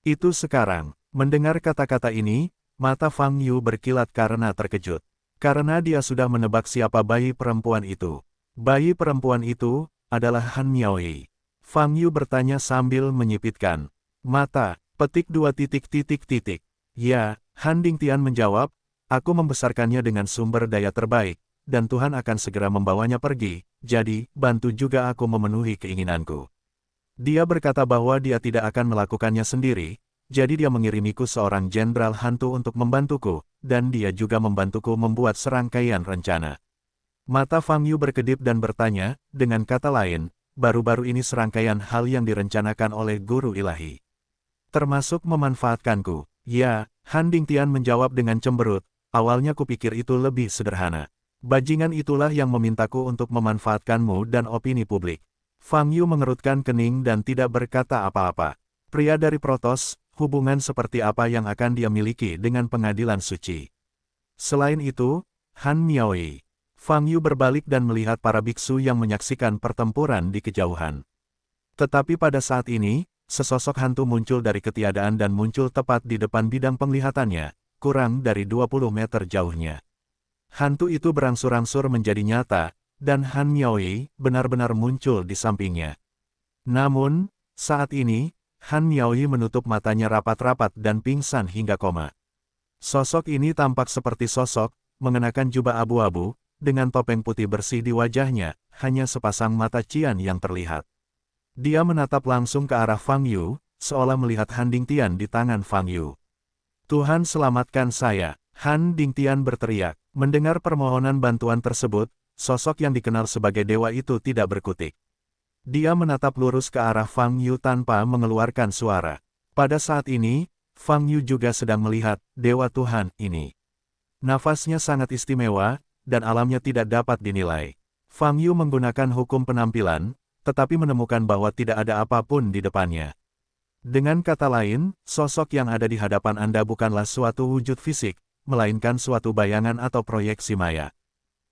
A: Itu sekarang. Mendengar kata-kata ini, mata Fang Yu berkilat karena terkejut. Karena dia sudah menebak siapa bayi perempuan itu. Bayi perempuan itu adalah Han Miaoyi. Fang Yu bertanya sambil menyipitkan mata. Petik 2. Ya, Han Dingtian menjawab, aku membesarkannya dengan sumber daya terbaik, dan Tuhan akan segera membawanya pergi, jadi, bantu juga aku memenuhi keinginanku. Dia berkata bahwa dia tidak akan melakukannya sendiri, jadi dia mengirimiku seorang jenderal hantu untuk membantuku, dan dia juga membantuku membuat serangkaian rencana. Mata Fang Yu berkedip dan bertanya, dengan kata lain, baru-baru ini serangkaian hal yang direncanakan oleh guru ilahi. Termasuk memanfaatkanku. Ya, Han Dingtian menjawab dengan cemberut, awalnya kupikir itu lebih sederhana. Bajingan itulah yang memintaku untuk memanfaatkanmu dan opini publik. Fang Yu mengerutkan kening dan tidak berkata apa-apa. Pria dari Protos, hubungan seperti apa yang akan dia miliki dengan pengadilan suci? Selain itu, Han Miaoyi. Fang Yu berbalik dan melihat para biksu yang menyaksikan pertempuran di kejauhan. Tetapi pada saat ini, sesosok hantu muncul dari ketiadaan dan muncul tepat di depan bidang penglihatannya, kurang dari 20 meter jauhnya. Hantu itu berangsur-angsur menjadi nyata, dan Han Miaoyi benar-benar muncul di sampingnya. Namun, saat ini, Han Miaoyi menutup matanya rapat-rapat dan pingsan hingga koma. Sosok ini tampak seperti sosok, mengenakan jubah abu-abu, dengan topeng putih bersih di wajahnya, hanya sepasang mata cian yang terlihat. Dia menatap langsung ke arah Fang Yu, seolah melihat Han Dingtian di tangan Fang Yu. Tuhan selamatkan saya, Han Dingtian berteriak. Mendengar permohonan bantuan tersebut, sosok yang dikenal sebagai dewa itu tidak berkutik. Dia menatap lurus ke arah Fang Yu tanpa mengeluarkan suara. Pada saat ini, Fang Yu juga sedang melihat dewa Tuhan ini. Nafasnya sangat istimewa, dan alamnya tidak dapat dinilai. Fang Yu menggunakan hukum penampilan, tetapi menemukan bahwa tidak ada apapun di depannya. Dengan kata lain, sosok yang ada di hadapan Anda bukanlah suatu wujud fisik, melainkan suatu bayangan atau proyeksi maya.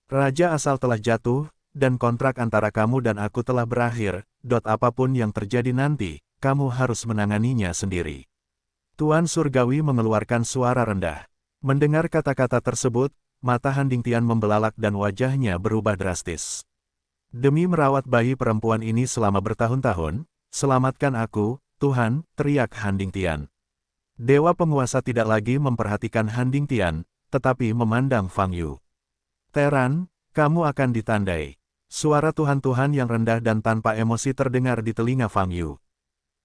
A: Raja asal telah jatuh, dan kontrak antara kamu dan aku telah berakhir, apapun yang terjadi nanti, kamu harus menanganinya sendiri. Tuan Surgawi mengeluarkan suara rendah. Mendengar kata-kata tersebut, mata Han Dingtian membelalak dan wajahnya berubah drastis. Demi merawat bayi perempuan ini selama bertahun-tahun, selamatkan aku, Tuhan, teriak Han Dingtian. Dewa penguasa tidak lagi memperhatikan Han Dingtian, tetapi memandang Fang Yu. Teran, kamu akan ditandai. Suara Tuhan-Tuhan yang rendah dan tanpa emosi terdengar di telinga Fang Yu.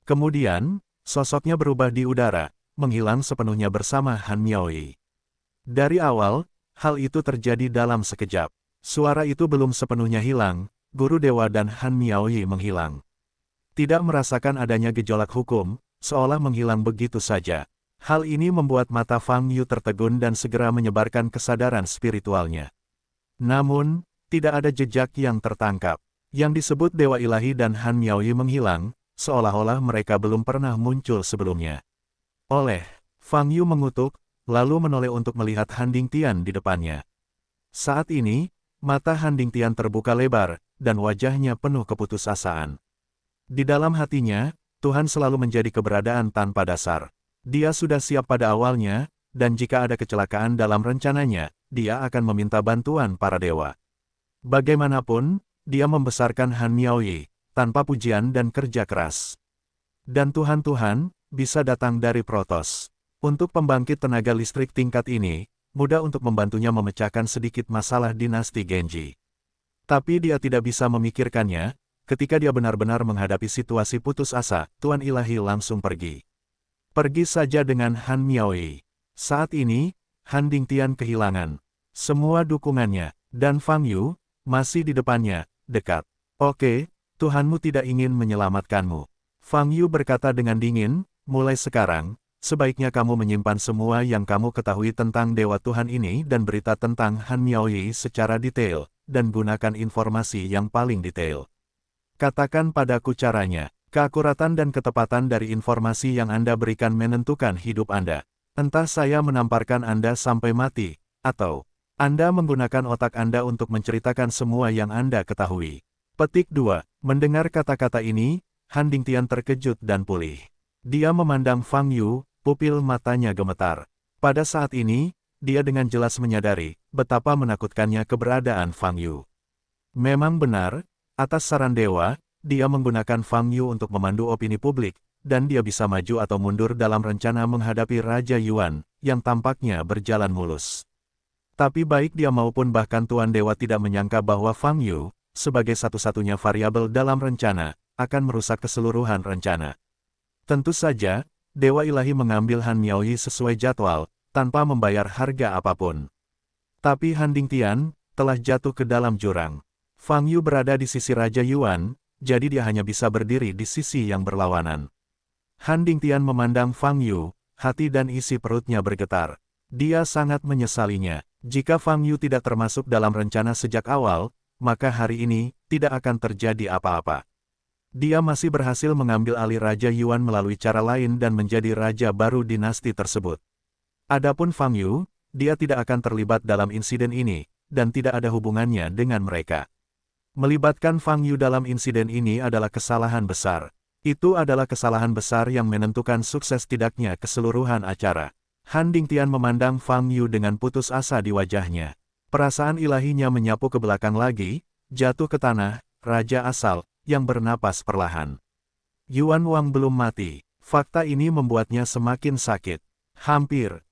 A: Kemudian, sosoknya berubah di udara, menghilang sepenuhnya bersama Han Miaoyi. Dari awal, hal itu terjadi dalam sekejap. Suara itu belum sepenuhnya hilang, guru dewa dan Han Miaoyi menghilang. Tidak merasakan adanya gejolak hukum, seolah menghilang begitu saja. Hal ini membuat mata Fang Yu tertegun dan segera menyebarkan kesadaran spiritualnya. Namun, tidak ada jejak yang tertangkap. Yang disebut Dewa Ilahi dan Han Miaoyi menghilang, seolah-olah mereka belum pernah muncul sebelumnya. Fang Yu mengutuk, lalu menoleh untuk melihat Han Dingtian di depannya. Saat ini, mata Han Dingtian terbuka lebar, dan wajahnya penuh keputusasaan. Di dalam hatinya, Tuhan selalu menjadi keberadaan tanpa dasar. Dia sudah siap pada awalnya, dan jika ada kecelakaan dalam rencananya, dia akan meminta bantuan para dewa. Bagaimanapun, dia membesarkan Han Miaoyi, tanpa pujian dan kerja keras. Dan Tuhan-Tuhan, bisa datang dari Protos. Untuk pembangkit tenaga listrik tingkat ini, mudah untuk membantunya memecahkan sedikit masalah dinasti Genji. Tapi dia tidak bisa memikirkannya. Ketika dia benar-benar menghadapi situasi putus asa, Tuan Ilahi langsung pergi. Pergi saja dengan Han Miaoyi. Saat ini, Han Dingtian kehilangan semua dukungannya, dan Fang Yu masih di depannya, dekat. Oke, Tuhanmu tidak ingin menyelamatkanmu. Fang Yu berkata dengan dingin, mulai sekarang, sebaiknya kamu menyimpan semua yang kamu ketahui tentang Dewa Tuhan ini dan berita tentang Han Miaoyi secara detail, dan gunakan informasi yang paling detail. Katakan padaku caranya. Keakuratan dan ketepatan dari informasi yang Anda berikan menentukan hidup Anda. Entah saya menamparkan Anda sampai mati, atau Anda menggunakan otak Anda untuk menceritakan semua yang Anda ketahui. Petik 2. Mendengar kata-kata ini, Han Dingtian terkejut dan pulih. Dia memandang Fang Yu, pupil matanya gemetar. Pada saat ini, dia dengan jelas menyadari betapa menakutkannya keberadaan Fang Yu. Memang benar, atas saran dewa, dia menggunakan Fang Yu untuk memandu opini publik, dan dia bisa maju atau mundur dalam rencana menghadapi Raja Yuan, yang tampaknya berjalan mulus. Tapi baik dia maupun bahkan Tuan Dewa tidak menyangka bahwa Fang Yu, sebagai satu-satunya variabel dalam rencana, akan merusak keseluruhan rencana. Tentu saja, Dewa Ilahi mengambil Han Miaoyi sesuai jadwal, tanpa membayar harga apapun. Tapi Han Dingtian telah jatuh ke dalam jurang. Fang Yu berada di sisi Raja Yuan, jadi dia hanya bisa berdiri di sisi yang berlawanan. Han Dingtian memandang Fang Yu, hati dan isi perutnya bergetar. Dia sangat menyesalinya. Jika Fang Yu tidak termasuk dalam rencana sejak awal, maka hari ini tidak akan terjadi apa-apa. Dia masih berhasil mengambil alih Raja Yuan melalui cara lain dan menjadi raja baru dinasti tersebut. Adapun Fang Yu, dia tidak akan terlibat dalam insiden ini, dan tidak ada hubungannya dengan mereka. Melibatkan Fang Yu dalam insiden ini adalah kesalahan besar. Itu adalah kesalahan besar yang menentukan sukses tidaknya keseluruhan acara. Han Dingtian memandang Fang Yu dengan putus asa di wajahnya. Perasaan ilahinya menyapu ke belakang lagi, jatuh ke tanah, raja asal, yang bernapas perlahan. Yuan Wang belum mati. Fakta ini membuatnya semakin sakit. Hampir,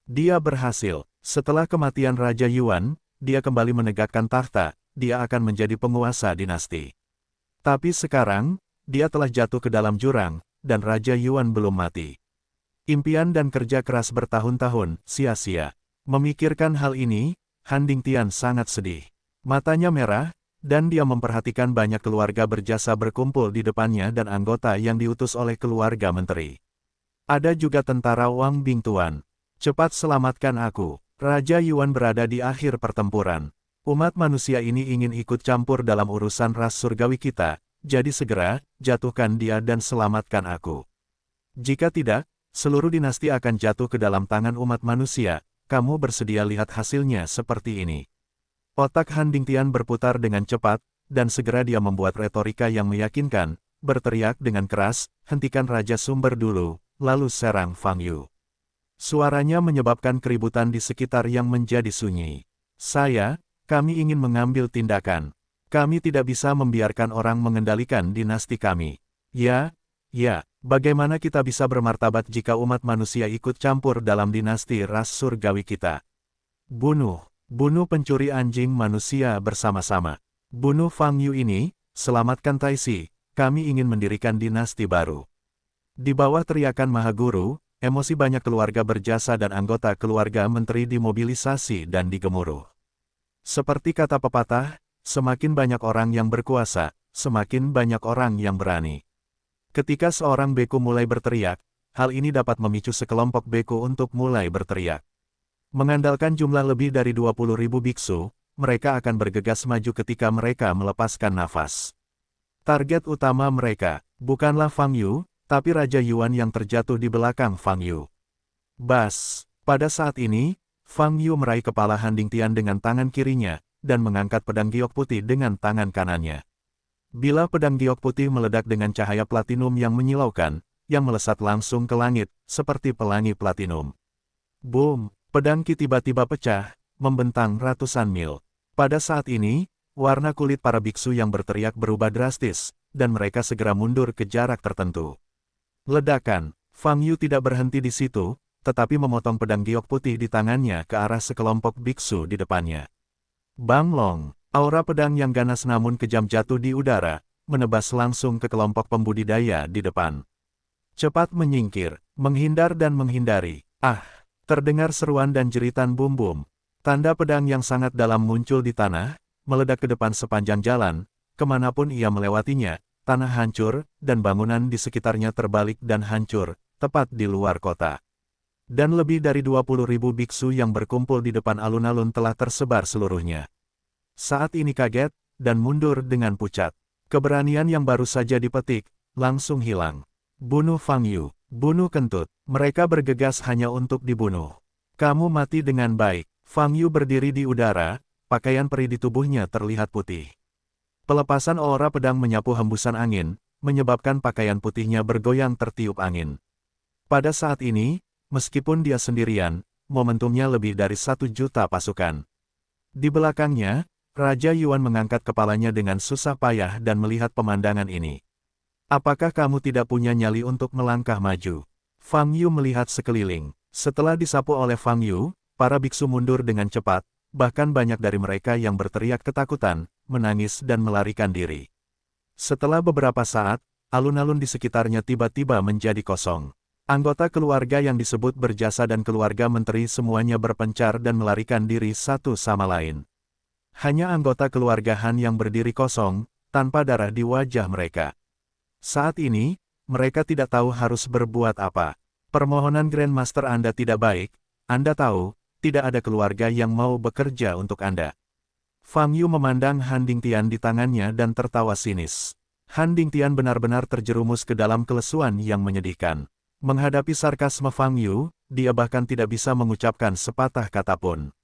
A: dia berhasil. Setelah kematian Raja Yuan, dia kembali menegakkan tahta, dia akan menjadi penguasa dinasti. Tapi sekarang, dia telah jatuh ke dalam jurang, dan Raja Yuan belum mati. Impian dan kerja keras bertahun-tahun, sia-sia. Memikirkan hal ini, Han Dingtian sangat sedih. Matanya merah, dan dia memperhatikan banyak keluarga berjasa berkumpul di depannya dan anggota yang diutus oleh keluarga menteri. Ada juga tentara Wang Bingtuan. Cepat selamatkan aku. Raja Yuan berada di akhir pertempuran. Umat manusia ini ingin ikut campur dalam urusan ras surgawi kita, jadi segera, jatuhkan dia dan selamatkan aku. Jika tidak, seluruh dinasti akan jatuh ke dalam tangan umat manusia. Kamu bersedia lihat hasilnya seperti ini. Otak Han Dingtian berputar dengan cepat, dan segera dia membuat retorika yang meyakinkan, berteriak dengan keras, hentikan Raja Sumber dulu, lalu serang Fang Yu. Suaranya menyebabkan keributan di sekitar yang menjadi sunyi. Kami ingin mengambil tindakan. Kami tidak bisa membiarkan orang mengendalikan dinasti kami. Ya, bagaimana kita bisa bermartabat jika umat manusia ikut campur dalam dinasti ras surgawi kita? Bunuh pencuri anjing manusia bersama-sama. Bunuh Fang Yu ini, selamatkan Taixi, kami ingin mendirikan dinasti baru. Di bawah teriakan Mahaguru, emosi banyak keluarga berjasa dan anggota keluarga menteri dimobilisasi dan digemuruh. Seperti kata pepatah, semakin banyak orang yang berkuasa, semakin banyak orang yang berani. Ketika seorang beku mulai berteriak, hal ini dapat memicu sekelompok beku untuk mulai berteriak. Mengandalkan jumlah lebih dari 20.000 biksu, mereka akan bergegas maju ketika mereka melepaskan nafas. Target utama mereka, bukanlah Fang Yu, tapi Raja Yuan yang terjatuh di belakang Fang Yu. Bas! Pada saat ini, Fang Yu meraih kepala Han Dingtian dengan tangan kirinya, dan mengangkat pedang giok putih dengan tangan kanannya. Bila pedang giok putih meledak dengan cahaya platinum yang menyilaukan, yang melesat langsung ke langit, seperti pelangi platinum. Boom! Pedang Qi tiba-tiba pecah, membentang ratusan mil. Pada saat ini, warna kulit para biksu yang berteriak berubah drastis, dan mereka segera mundur ke jarak tertentu. Ledakan! Fang Yu tidak berhenti di situ, tetapi memotong pedang giok putih di tangannya ke arah sekelompok biksu di depannya. Bang Long! Aura pedang yang ganas namun kejam jatuh di udara, menebas langsung ke kelompok pembudidaya di depan. Cepat menyingkir, menghindar dan menghindari. Terdengar seruan dan jeritan bum-bum. Tanda pedang yang sangat dalam muncul di tanah, meledak ke depan sepanjang jalan, kemanapun ia melewatinya, tanah hancur, dan bangunan di sekitarnya terbalik dan hancur, tepat di luar kota. Dan lebih dari 20.000 biksu yang berkumpul di depan alun-alun telah tersebar seluruhnya. Saat ini kaget, dan mundur dengan pucat. Keberanian yang baru saja dipetik, langsung hilang. Bunuh Fang Yu, bunuh kentut. Mereka bergegas hanya untuk dibunuh. Kamu mati dengan baik. Fang Yu berdiri di udara, pakaian peri di tubuhnya terlihat putih. Pelepasan aura pedang menyapu hembusan angin, menyebabkan pakaian putihnya bergoyang tertiup angin. Pada saat ini, meskipun dia sendirian, momentumnya lebih dari 1 juta pasukan. Di belakangnya, Raja Yuan mengangkat kepalanya dengan susah payah dan melihat pemandangan ini. Apakah kamu tidak punya nyali untuk melangkah maju? Fang Yu melihat sekeliling. Setelah disapu oleh Fang Yu, para biksu mundur dengan cepat, bahkan banyak dari mereka yang berteriak ketakutan, menangis dan melarikan diri. Setelah beberapa saat, alun-alun di sekitarnya tiba-tiba menjadi kosong. Anggota keluarga yang disebut berjasa dan keluarga menteri semuanya berpencar dan melarikan diri satu sama lain. Hanya anggota keluarga Han yang berdiri kosong, tanpa darah di wajah mereka. Saat ini, mereka tidak tahu harus berbuat apa. Permohonan Grandmaster Anda tidak baik, Anda tahu, tidak ada keluarga yang mau bekerja untuk Anda. Fang Yu memandang Han Dingtian di tangannya dan tertawa sinis. Han Dingtian benar-benar terjerumus ke dalam kelesuan yang menyedihkan. Menghadapi sarkasme Fang Yu, dia bahkan tidak bisa mengucapkan sepatah kata pun.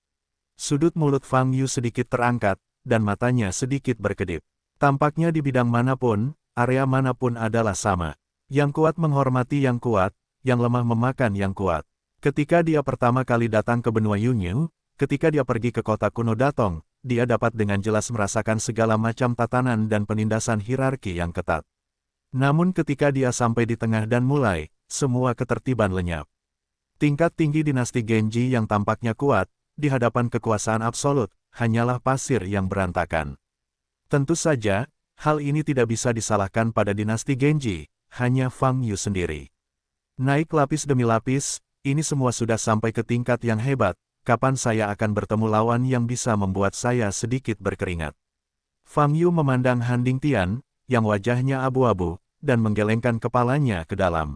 A: Sudut mulut Fang Yu sedikit terangkat, dan matanya sedikit berkedip. Tampaknya di bidang manapun, area manapun adalah sama. Yang kuat menghormati yang kuat, yang lemah memakan yang kuat. Ketika dia pertama kali datang ke benua Yunyu, ketika dia pergi ke kota kuno Datong, dia dapat dengan jelas merasakan segala macam tatanan dan penindasan hierarki yang ketat. Namun ketika dia sampai di tengah dan mulai, semua ketertiban lenyap. Tingkat tinggi dinasti Genji yang tampaknya kuat, di hadapan kekuasaan absolut, hanyalah pasir yang berantakan. Tentu saja, hal ini tidak bisa disalahkan pada dinasti Genji, hanya Fang Yu sendiri. Naik lapis demi lapis, ini semua sudah sampai ke tingkat yang hebat, kapan saya akan bertemu lawan yang bisa membuat saya sedikit berkeringat. Fang Yu memandang Han Dingtian, yang wajahnya abu-abu, dan menggelengkan kepalanya ke dalam.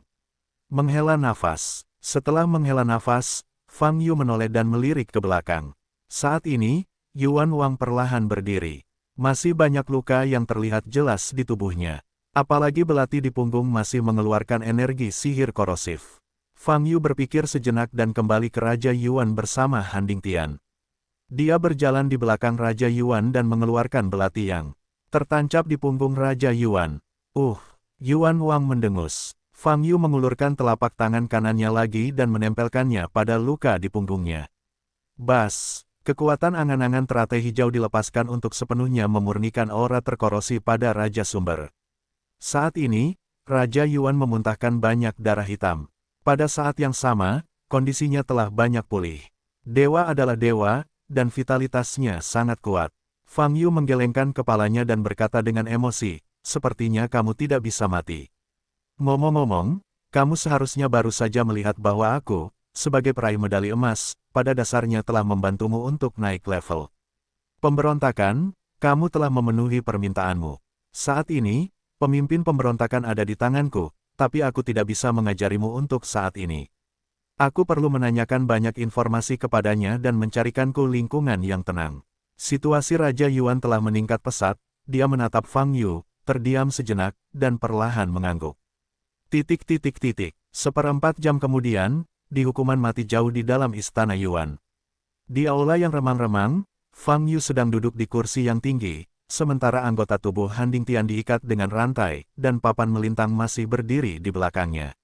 A: Menghela nafas. Setelah menghela nafas, Fang Yu menoleh dan melirik ke belakang. Saat ini, Yuan Wang perlahan berdiri. Masih banyak luka yang terlihat jelas di tubuhnya. Apalagi belati di punggung masih mengeluarkan energi sihir korosif. Fang Yu berpikir sejenak dan kembali ke Raja Yuan bersama Han Dingtian. Dia berjalan di belakang Raja Yuan dan mengeluarkan belati yang tertancap di punggung Raja Yuan. Yuan Wang mendengus. Fang Yu mengulurkan telapak tangan kanannya lagi dan menempelkannya pada luka di punggungnya. Bas! Kekuatan angan-angan teratai hijau dilepaskan untuk sepenuhnya memurnikan aura terkorosi pada Raja Sumber. Saat ini, Raja Yuan memuntahkan banyak darah hitam. Pada saat yang sama, kondisinya telah banyak pulih. Dewa adalah dewa, dan vitalitasnya sangat kuat. Fang Yu menggelengkan kepalanya dan berkata dengan emosi, sepertinya kamu tidak bisa mati. Ngomong-ngomong, kamu seharusnya baru saja melihat bahwa aku, sebagai peraih medali emas, pada dasarnya telah membantumu untuk naik level. Pemberontakan, kamu telah memenuhi permintaanmu. Saat ini, pemimpin pemberontakan ada di tanganku, tapi aku tidak bisa mengajarimu untuk saat ini. Aku perlu menanyakan banyak informasi kepadanya dan mencarikanku lingkungan yang tenang. Situasi Raja Yuan telah meningkat pesat, dia menatap Fang Yu, terdiam sejenak, dan perlahan mengangguk. Seperempat jam kemudian, di hukuman mati jauh di dalam istana Yuan. Di aula yang remang-remang, Fang Yu sedang duduk di kursi yang tinggi, sementara anggota tubuh Han Dingtian diikat dengan rantai, dan papan melintang masih berdiri di belakangnya.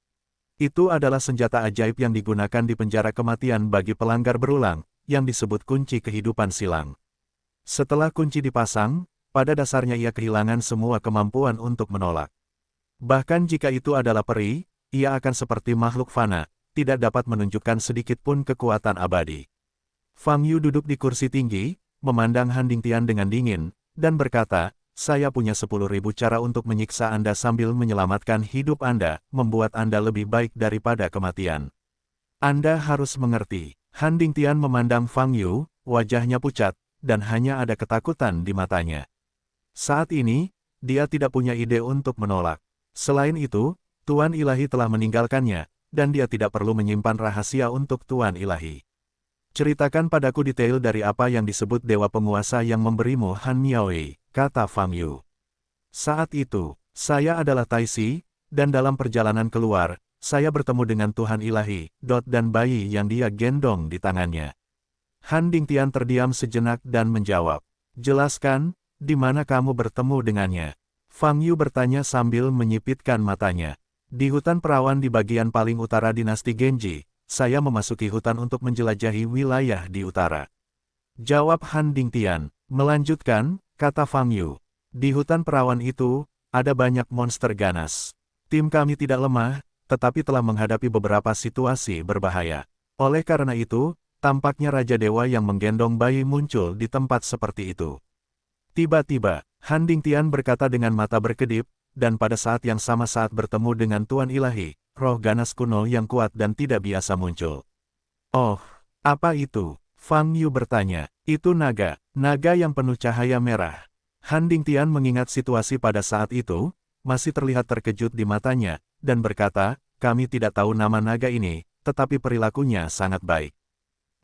A: Itu adalah senjata ajaib yang digunakan di penjara kematian bagi pelanggar berulang, yang disebut kunci kehidupan silang. Setelah kunci dipasang, pada dasarnya ia kehilangan semua kemampuan untuk menolak. Bahkan jika itu adalah peri, ia akan seperti makhluk fana, tidak dapat menunjukkan sedikit pun kekuatan abadi. Fang Yu duduk di kursi tinggi, memandang Han Dingtian dengan dingin, dan berkata, saya punya 10.000 cara untuk menyiksa Anda sambil menyelamatkan hidup Anda, membuat Anda lebih baik daripada kematian. Anda harus mengerti. Han Dingtian memandang Fang Yu, wajahnya pucat, dan hanya ada ketakutan di matanya. Saat ini, dia tidak punya ide untuk menolak. Selain itu, Tuan Ilahi telah meninggalkannya, dan dia tidak perlu menyimpan rahasia untuk Tuan Ilahi. Ceritakan padaku detail dari apa yang disebut dewa penguasa yang memberimu Han Miaowei, kata Fang Yu. Saat itu, saya adalah Taisi, dan dalam perjalanan keluar, saya bertemu dengan Tuhan Ilahi, dan bayi yang dia gendong di tangannya. Han Dingtian terdiam sejenak dan menjawab, "Jelaskan, di mana kamu bertemu dengannya?" Fang Yu bertanya sambil menyipitkan matanya. "Di hutan perawan di bagian paling utara dinasti Genji, saya memasuki hutan untuk menjelajahi wilayah di utara." Jawab Han Dingtian. "Melanjutkan," kata Fang Yu. "Di hutan perawan itu, ada banyak monster ganas. Tim kami tidak lemah, tetapi telah menghadapi beberapa situasi berbahaya. Oleh karena itu, tampaknya Raja Dewa yang menggendong bayi muncul di tempat seperti itu." Tiba-tiba, Han Dingtian berkata dengan mata berkedip, dan pada saat yang sama saat bertemu dengan Tuan Ilahi, roh ganas kuno yang kuat dan tidak biasa muncul. "Oh, apa itu?" Fang Yu bertanya. "Itu naga, naga yang penuh cahaya merah." Han Dingtian mengingat situasi pada saat itu, masih terlihat terkejut di matanya, dan berkata, "Kami tidak tahu nama naga ini, tetapi perilakunya sangat baik.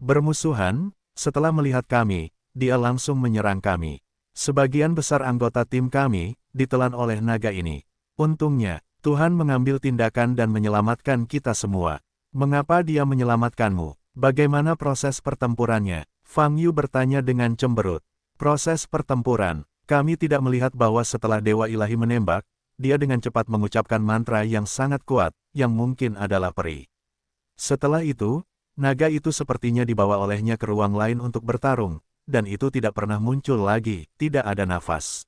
A: Bermusuhan, setelah melihat kami, dia langsung menyerang kami. Sebagian besar anggota tim kami, ditelan oleh naga ini. Untungnya, Tuhan mengambil tindakan dan menyelamatkan kita semua." "Mengapa dia menyelamatkanmu? Bagaimana proses pertempurannya?" Fang Yu bertanya dengan cemberut. "Proses pertempuran, kami tidak melihat bahwa setelah Dewa Ilahi menembak, dia dengan cepat mengucapkan mantra yang sangat kuat, yang mungkin adalah peri. Setelah itu, naga itu sepertinya dibawa olehnya ke ruang lain untuk bertarung, dan itu tidak pernah muncul lagi, tidak ada nafas."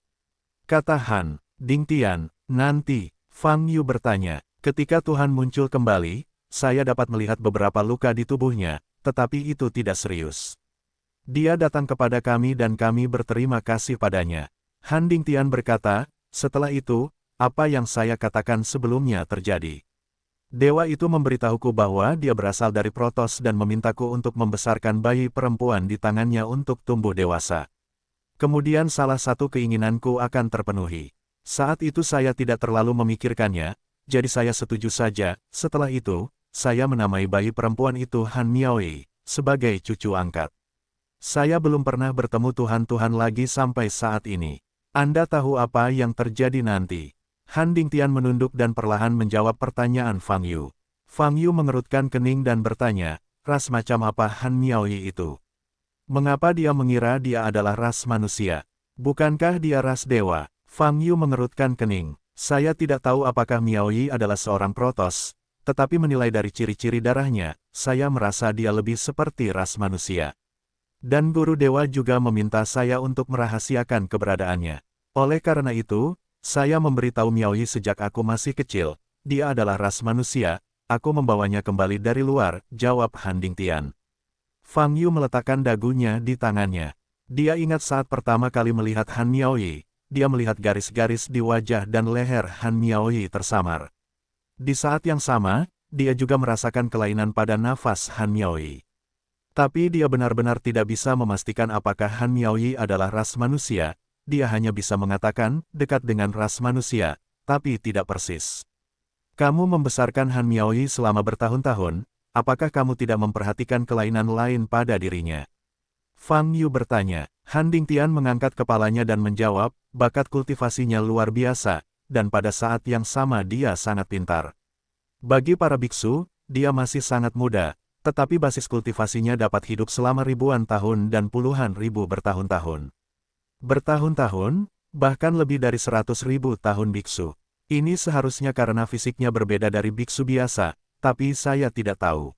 A: Kata Han Dingtian. "Nanti," Fang Yu bertanya, "ketika Tuhan muncul kembali, saya dapat melihat beberapa luka di tubuhnya, tetapi itu tidak serius. Dia datang kepada kami dan kami berterima kasih padanya." Han Dingtian berkata, "Setelah itu, apa yang saya katakan sebelumnya terjadi. Dewa itu memberitahuku bahwa dia berasal dari Protoss dan memintaku untuk membesarkan bayi perempuan di tangannya untuk tumbuh dewasa. Kemudian salah satu keinginanku akan terpenuhi. Saat itu saya tidak terlalu memikirkannya, jadi saya setuju saja. Setelah itu, saya menamai bayi perempuan itu Han Miaoi, sebagai cucu angkat. Saya belum pernah bertemu Tuhan-Tuhan lagi sampai saat ini. Anda tahu apa yang terjadi nanti?" Han Dingtian menunduk dan perlahan menjawab pertanyaan Fang Yu. Fang Yu mengerutkan kening dan bertanya, "Ras macam apa Han Miaoi itu? Mengapa dia mengira dia adalah ras manusia? Bukankah dia ras dewa?" Fang Yu mengerutkan kening. "Saya tidak tahu apakah Miaoi adalah seorang Protoss, tetapi menilai dari ciri-ciri darahnya, saya merasa dia lebih seperti ras manusia. Dan guru dewa juga meminta saya untuk merahasiakan keberadaannya. Oleh karena itu, saya memberitahu Miaoi sejak aku masih kecil, dia adalah ras manusia, aku membawanya kembali dari luar," jawab Han Dingtian. Fang Yu meletakkan dagunya di tangannya. Dia ingat saat pertama kali melihat Han Miaoi, dia melihat garis-garis di wajah dan leher Han Miaoi tersamar. Di saat yang sama, dia juga merasakan kelainan pada nafas Han Miaoi. Tapi dia benar-benar tidak bisa memastikan apakah Han Miaoi adalah ras manusia. Dia hanya bisa mengatakan, dekat dengan ras manusia, tapi tidak persis. "Kamu membesarkan Han Miaoi selama bertahun-tahun, apakah kamu tidak memperhatikan kelainan lain pada dirinya?" Fang Yu bertanya. Han Dingtian mengangkat kepalanya dan menjawab, "Bakat kultivasinya luar biasa, dan pada saat yang sama dia sangat pintar. Bagi para biksu, dia masih sangat muda, tetapi basis kultivasinya dapat hidup selama ribuan tahun dan puluhan ribu bertahun-tahun. Bertahun-tahun, bahkan lebih dari 100.000 tahun biksu. Ini seharusnya karena fisiknya berbeda dari biksu biasa, tapi saya tidak tahu."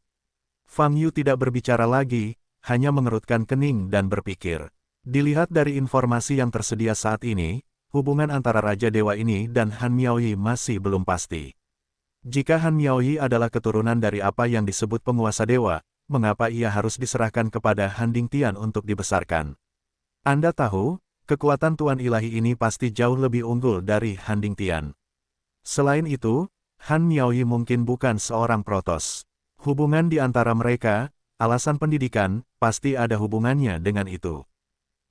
A: Fang Yu tidak berbicara lagi, hanya mengerutkan kening dan berpikir. Dilihat dari informasi yang tersedia saat ini, hubungan antara Raja Dewa ini dan Han Miaoi masih belum pasti. Jika Han Miaoi adalah keturunan dari apa yang disebut penguasa dewa, mengapa ia harus diserahkan kepada Han Dingtian untuk dibesarkan? Anda tahu, kekuatan Tuan Ilahi ini pasti jauh lebih unggul dari Han Dingtian. Selain itu, Han Miaoi mungkin bukan seorang Protoss. Hubungan di antara mereka, alasan pendidikan, pasti ada hubungannya dengan itu.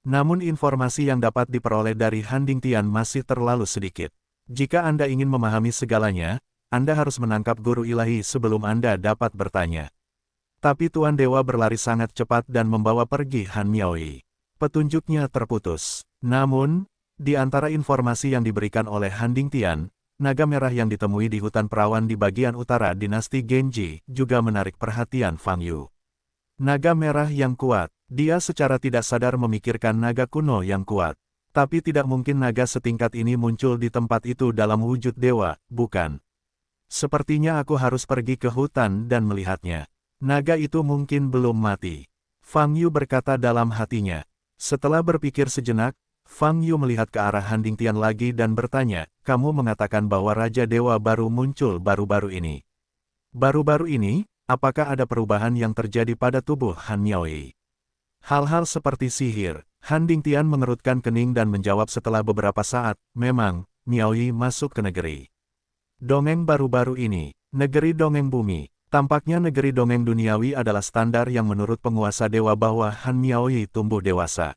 A: Namun informasi yang dapat diperoleh dari Han Dingtian masih terlalu sedikit. Jika Anda ingin memahami segalanya, Anda harus menangkap guru ilahi sebelum Anda dapat bertanya. Tapi Tuan Dewa berlari sangat cepat dan membawa pergi Han Miaoi. Petunjuknya terputus. Namun, Di antara informasi yang diberikan oleh Han Dingtian, naga merah yang ditemui di hutan perawan di bagian utara dinasti Genji juga menarik perhatian Fang Yu. Naga merah yang kuat, dia secara tidak sadar memikirkan naga kuno yang kuat. Tapi tidak mungkin naga setingkat ini muncul di tempat itu dalam wujud dewa, bukan? Sepertinya aku harus pergi ke hutan dan melihatnya. Naga itu mungkin belum mati. Fang Yu berkata dalam hatinya. Setelah berpikir sejenak, Fang Yu melihat ke arah Han Dingtian lagi dan bertanya, kamu mengatakan bahwa Raja Dewa baru muncul baru-baru ini. Baru-baru ini, apakah ada perubahan yang terjadi pada tubuh Han Miaoyi? Hal-hal seperti sihir, Han Dingtian mengerutkan kening dan menjawab setelah beberapa saat, memang, Miaoyi masuk ke negeri. Dongeng baru-baru ini, negeri dongeng bumi. Tampaknya negeri dongeng duniawi adalah standar yang menurut penguasa dewa bahwa Han Miaoyi tumbuh dewasa.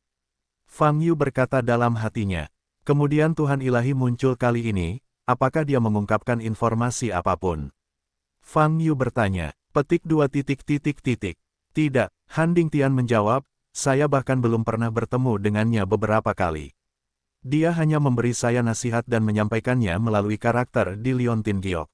A: Fang Yu berkata dalam hatinya. Kemudian Tuhan Ilahi muncul kali ini, apakah dia mengungkapkan informasi apapun? Fang Yu bertanya, petik 2 titik. Tidak, Han Dingtian menjawab, saya bahkan belum pernah bertemu dengannya beberapa kali. Dia hanya memberi saya nasihat dan menyampaikannya melalui karakter di Liontin Giok.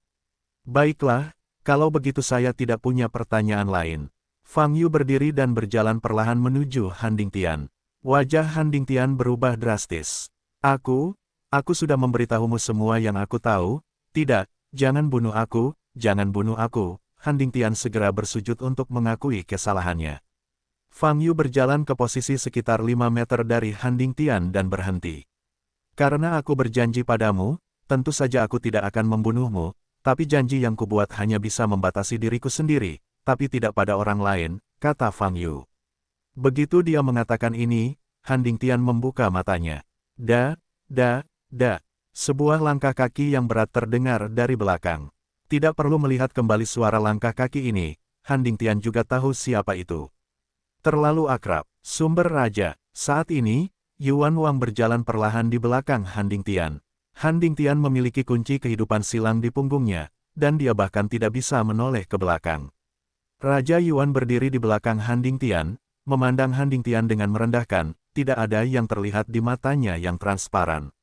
A: Baiklah, kalau begitu saya tidak punya pertanyaan lain. Fang Yu berdiri dan berjalan perlahan menuju Han Dingtian. Wajah Han Dingtian berubah drastis. Aku sudah memberitahumu semua yang aku tahu. Tidak, jangan bunuh aku, jangan bunuh aku. Han Dingtian segera bersujud untuk mengakui kesalahannya. Fang Yu berjalan ke posisi sekitar 5 meter dari Han Dingtian dan berhenti. Karena aku berjanji padamu, tentu saja aku tidak akan membunuhmu, tapi janji yang kubuat hanya bisa membatasi diriku sendiri, tapi tidak pada orang lain, kata Fang Yu. Begitu dia mengatakan ini, Han Dingtian membuka matanya. Sebuah langkah kaki yang berat terdengar dari belakang. Tidak perlu melihat kembali suara langkah kaki ini, Han Dingtian juga tahu siapa itu. Terlalu akrab, sumber raja. Saat ini, Yuan Wang berjalan perlahan di belakang Han Dingtian. Han Dingtian memiliki kunci kehidupan silang di punggungnya, dan dia bahkan tidak bisa menoleh ke belakang. Raja Yuan berdiri di belakang Han Dingtian, memandang Han Dingtian dengan merendahkan, tidak ada yang terlihat di matanya yang transparan.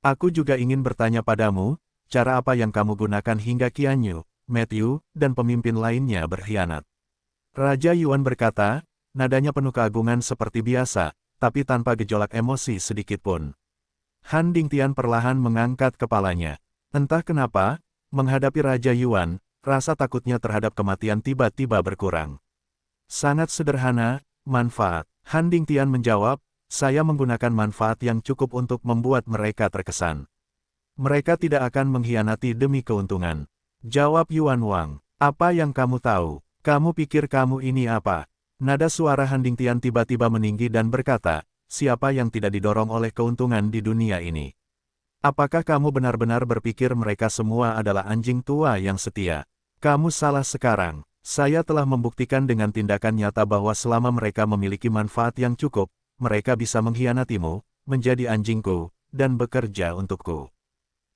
A: Aku juga ingin bertanya padamu, cara apa yang kamu gunakan hingga Qianyu, Matthew, dan pemimpin lainnya berkhianat? Raja Yuan berkata, nadanya penuh keagungan seperti biasa, tapi tanpa gejolak emosi sedikitpun. Han Dingtian perlahan mengangkat kepalanya. Entah kenapa, menghadapi Raja Yuan, rasa takutnya terhadap kematian tiba-tiba berkurang. Sangat sederhana, manfaat. Han Dingtian menjawab, saya menggunakan manfaat yang cukup untuk membuat mereka terkesan. Mereka tidak akan mengkhianati demi keuntungan. Jawab Yuan Wang, apa yang kamu tahu? Kamu pikir kamu ini apa? Nada suara Han Dingtian tiba-tiba meninggi dan berkata, siapa yang tidak didorong oleh keuntungan di dunia ini? Apakah kamu benar-benar berpikir mereka semua adalah anjing tua yang setia? Kamu salah sekarang. Saya telah membuktikan dengan tindakan nyata bahwa selama mereka memiliki manfaat yang cukup, mereka bisa mengkhianatimu, menjadi anjingku, dan bekerja untukku.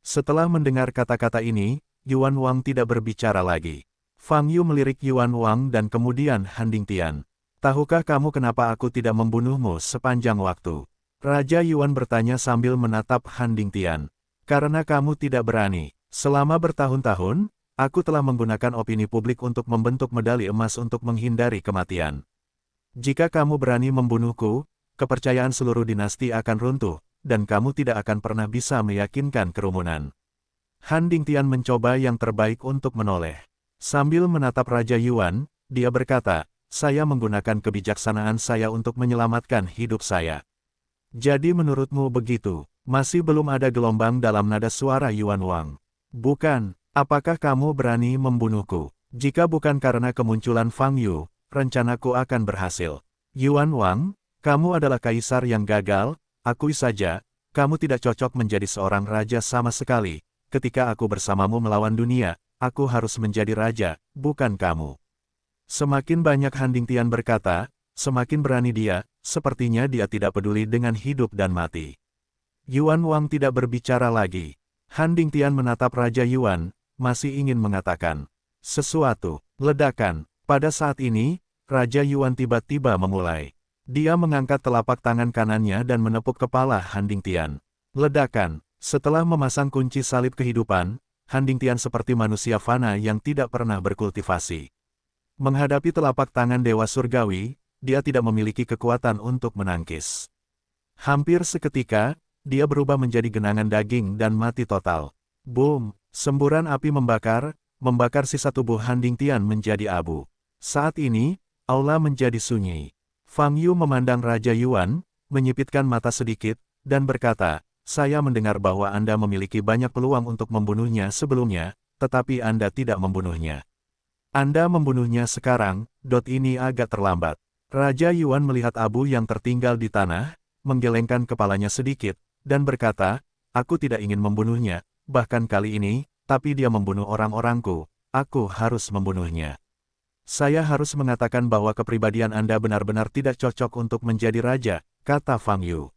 A: Setelah mendengar kata-kata ini, Yuan Wang tidak berbicara lagi. Fang Yu melirik Yuan Wang dan kemudian Han Dingtian. Tahukah kamu kenapa aku tidak membunuhmu sepanjang waktu? Raja Yuan bertanya sambil menatap Han Dingtian. Karena kamu tidak berani. Selama bertahun-tahun, aku telah menggunakan opini publik untuk membentuk medali emas untuk menghindari kematian. Jika kamu berani membunuhku, kepercayaan seluruh dinasti akan runtuh, dan kamu tidak akan pernah bisa meyakinkan kerumunan. Han Dingtian mencoba yang terbaik untuk menoleh. Sambil menatap Raja Yuan, dia berkata, saya menggunakan kebijaksanaan saya untuk menyelamatkan hidup saya. Jadi menurutmu begitu? Masih belum ada gelombang dalam nada suara Yuan Wang. Bukan. Apakah kamu berani membunuhku? Jika bukan karena kemunculan Fang Yu, rencanaku akan berhasil. Yuan Wang, kamu adalah kaisar yang gagal, akui saja, kamu tidak cocok menjadi seorang raja sama sekali. Ketika aku bersamamu melawan dunia, aku harus menjadi raja, bukan kamu. Semakin banyak Han Dingtian berkata, semakin berani dia, sepertinya dia tidak peduli dengan hidup dan mati. Yuan Wang tidak berbicara lagi. Han Dingtian menatap Raja Yuan, masih ingin mengatakan sesuatu. Ledakan. Pada saat ini, Raja Yuan tiba-tiba memulai. Dia mengangkat telapak tangan kanannya dan menepuk kepala Han Dingtian. Ledakan. Setelah memasang kunci salib kehidupan, Handing Tian seperti manusia fana yang tidak pernah berkultivasi. Menghadapi telapak tangan Dewa Surgawi, dia tidak memiliki kekuatan untuk menangkis. Hampir seketika, dia berubah menjadi genangan daging dan mati total. Boom! Semburan api membakar sisa tubuh Handing Tian menjadi abu. Saat ini, aula menjadi sunyi. Fang Yu memandang Raja Yuan, menyipitkan mata sedikit, dan berkata, "Saya mendengar bahwa Anda memiliki banyak peluang untuk membunuhnya sebelumnya, tetapi Anda tidak membunuhnya. Anda membunuhnya sekarang, ini agak terlambat." Raja Yuan melihat abu yang tertinggal di tanah, menggelengkan kepalanya sedikit, dan berkata, "Aku tidak ingin membunuhnya, bahkan kali ini, tapi dia membunuh orang-orangku, aku harus membunuhnya. Saya harus mengatakan bahwa kepribadian Anda benar-benar tidak cocok untuk menjadi raja," kata Fang Yu.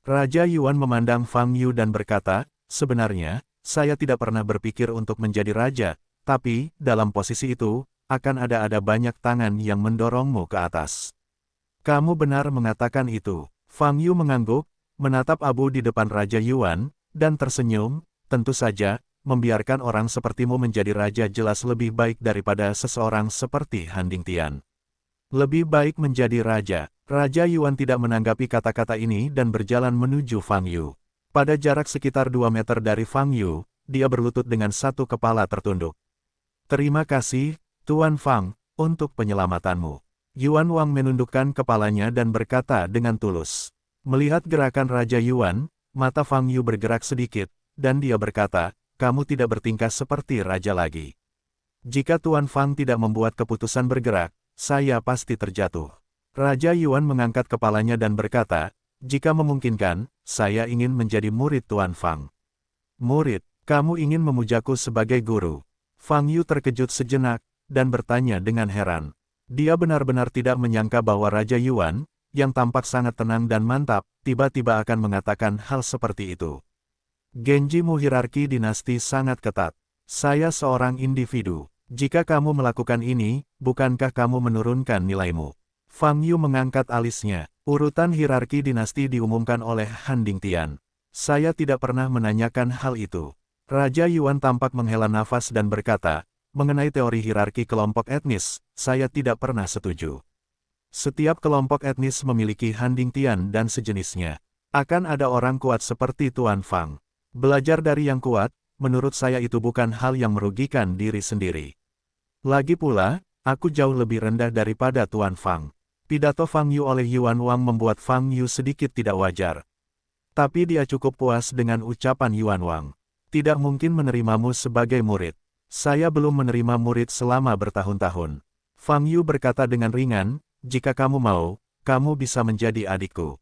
A: Raja Yuan memandang Fang Yu dan berkata, "Sebenarnya, saya tidak pernah berpikir untuk menjadi raja, tapi, dalam posisi itu, akan ada banyak tangan yang mendorongmu ke atas." "Kamu benar mengatakan itu." Fang Yu mengangguk, menatap abu di depan Raja Yuan, dan tersenyum, "Tentu saja, membiarkan orang sepertimu menjadi raja jelas lebih baik daripada seseorang seperti Handing Tian. Lebih baik menjadi raja." Raja Yuan tidak menanggapi kata-kata ini dan berjalan menuju Fang Yu. Pada jarak sekitar 2 meter dari Fang Yu, dia berlutut dengan satu kepala tertunduk. "Terima kasih, Tuan Fang, untuk penyelamatanmu." Yuan Wang menundukkan kepalanya dan berkata dengan tulus. Melihat gerakan Raja Yuan, mata Fang Yu bergerak sedikit, dan dia berkata, "Kamu tidak bertingkah seperti raja lagi. Jika Tuan Fang tidak membuat keputusan bergerak, saya pasti terjatuh." Raja Yuan mengangkat kepalanya dan berkata, "Jika memungkinkan, saya ingin menjadi murid Tuan Fang." "Murid, kamu ingin memujaku sebagai guru?" Fang Yu terkejut sejenak, dan bertanya dengan heran. Dia benar-benar tidak menyangka bahwa Raja Yuan, yang tampak sangat tenang dan mantap, tiba-tiba akan mengatakan hal seperti itu. "Genjimu hierarki dinasti sangat ketat. Saya seorang individu. Jika kamu melakukan ini, bukankah kamu menurunkan nilaimu?" Fang Yu mengangkat alisnya. "Urutan hierarki dinasti diumumkan oleh Handing Tian. Saya tidak pernah menanyakan hal itu." Raja Yuan tampak menghela nafas dan berkata, "Mengenai teori hierarki kelompok etnis, saya tidak pernah setuju. Setiap kelompok etnis memiliki Handing Tian dan sejenisnya. Akan ada orang kuat seperti Tuan Fang. Belajar dari yang kuat, menurut saya itu bukan hal yang merugikan diri sendiri. Lagi pula, aku jauh lebih rendah daripada Tuan Fang." Pidato Fang Yu oleh Yuan Wang membuat Fang Yu sedikit tidak wajar. Tapi dia cukup puas dengan ucapan Yuan Wang. "Tidak mungkin menerimamu sebagai murid. Saya belum menerima murid selama bertahun-tahun." Fang Yu berkata dengan ringan, "Jika kamu mau, kamu bisa menjadi adikku."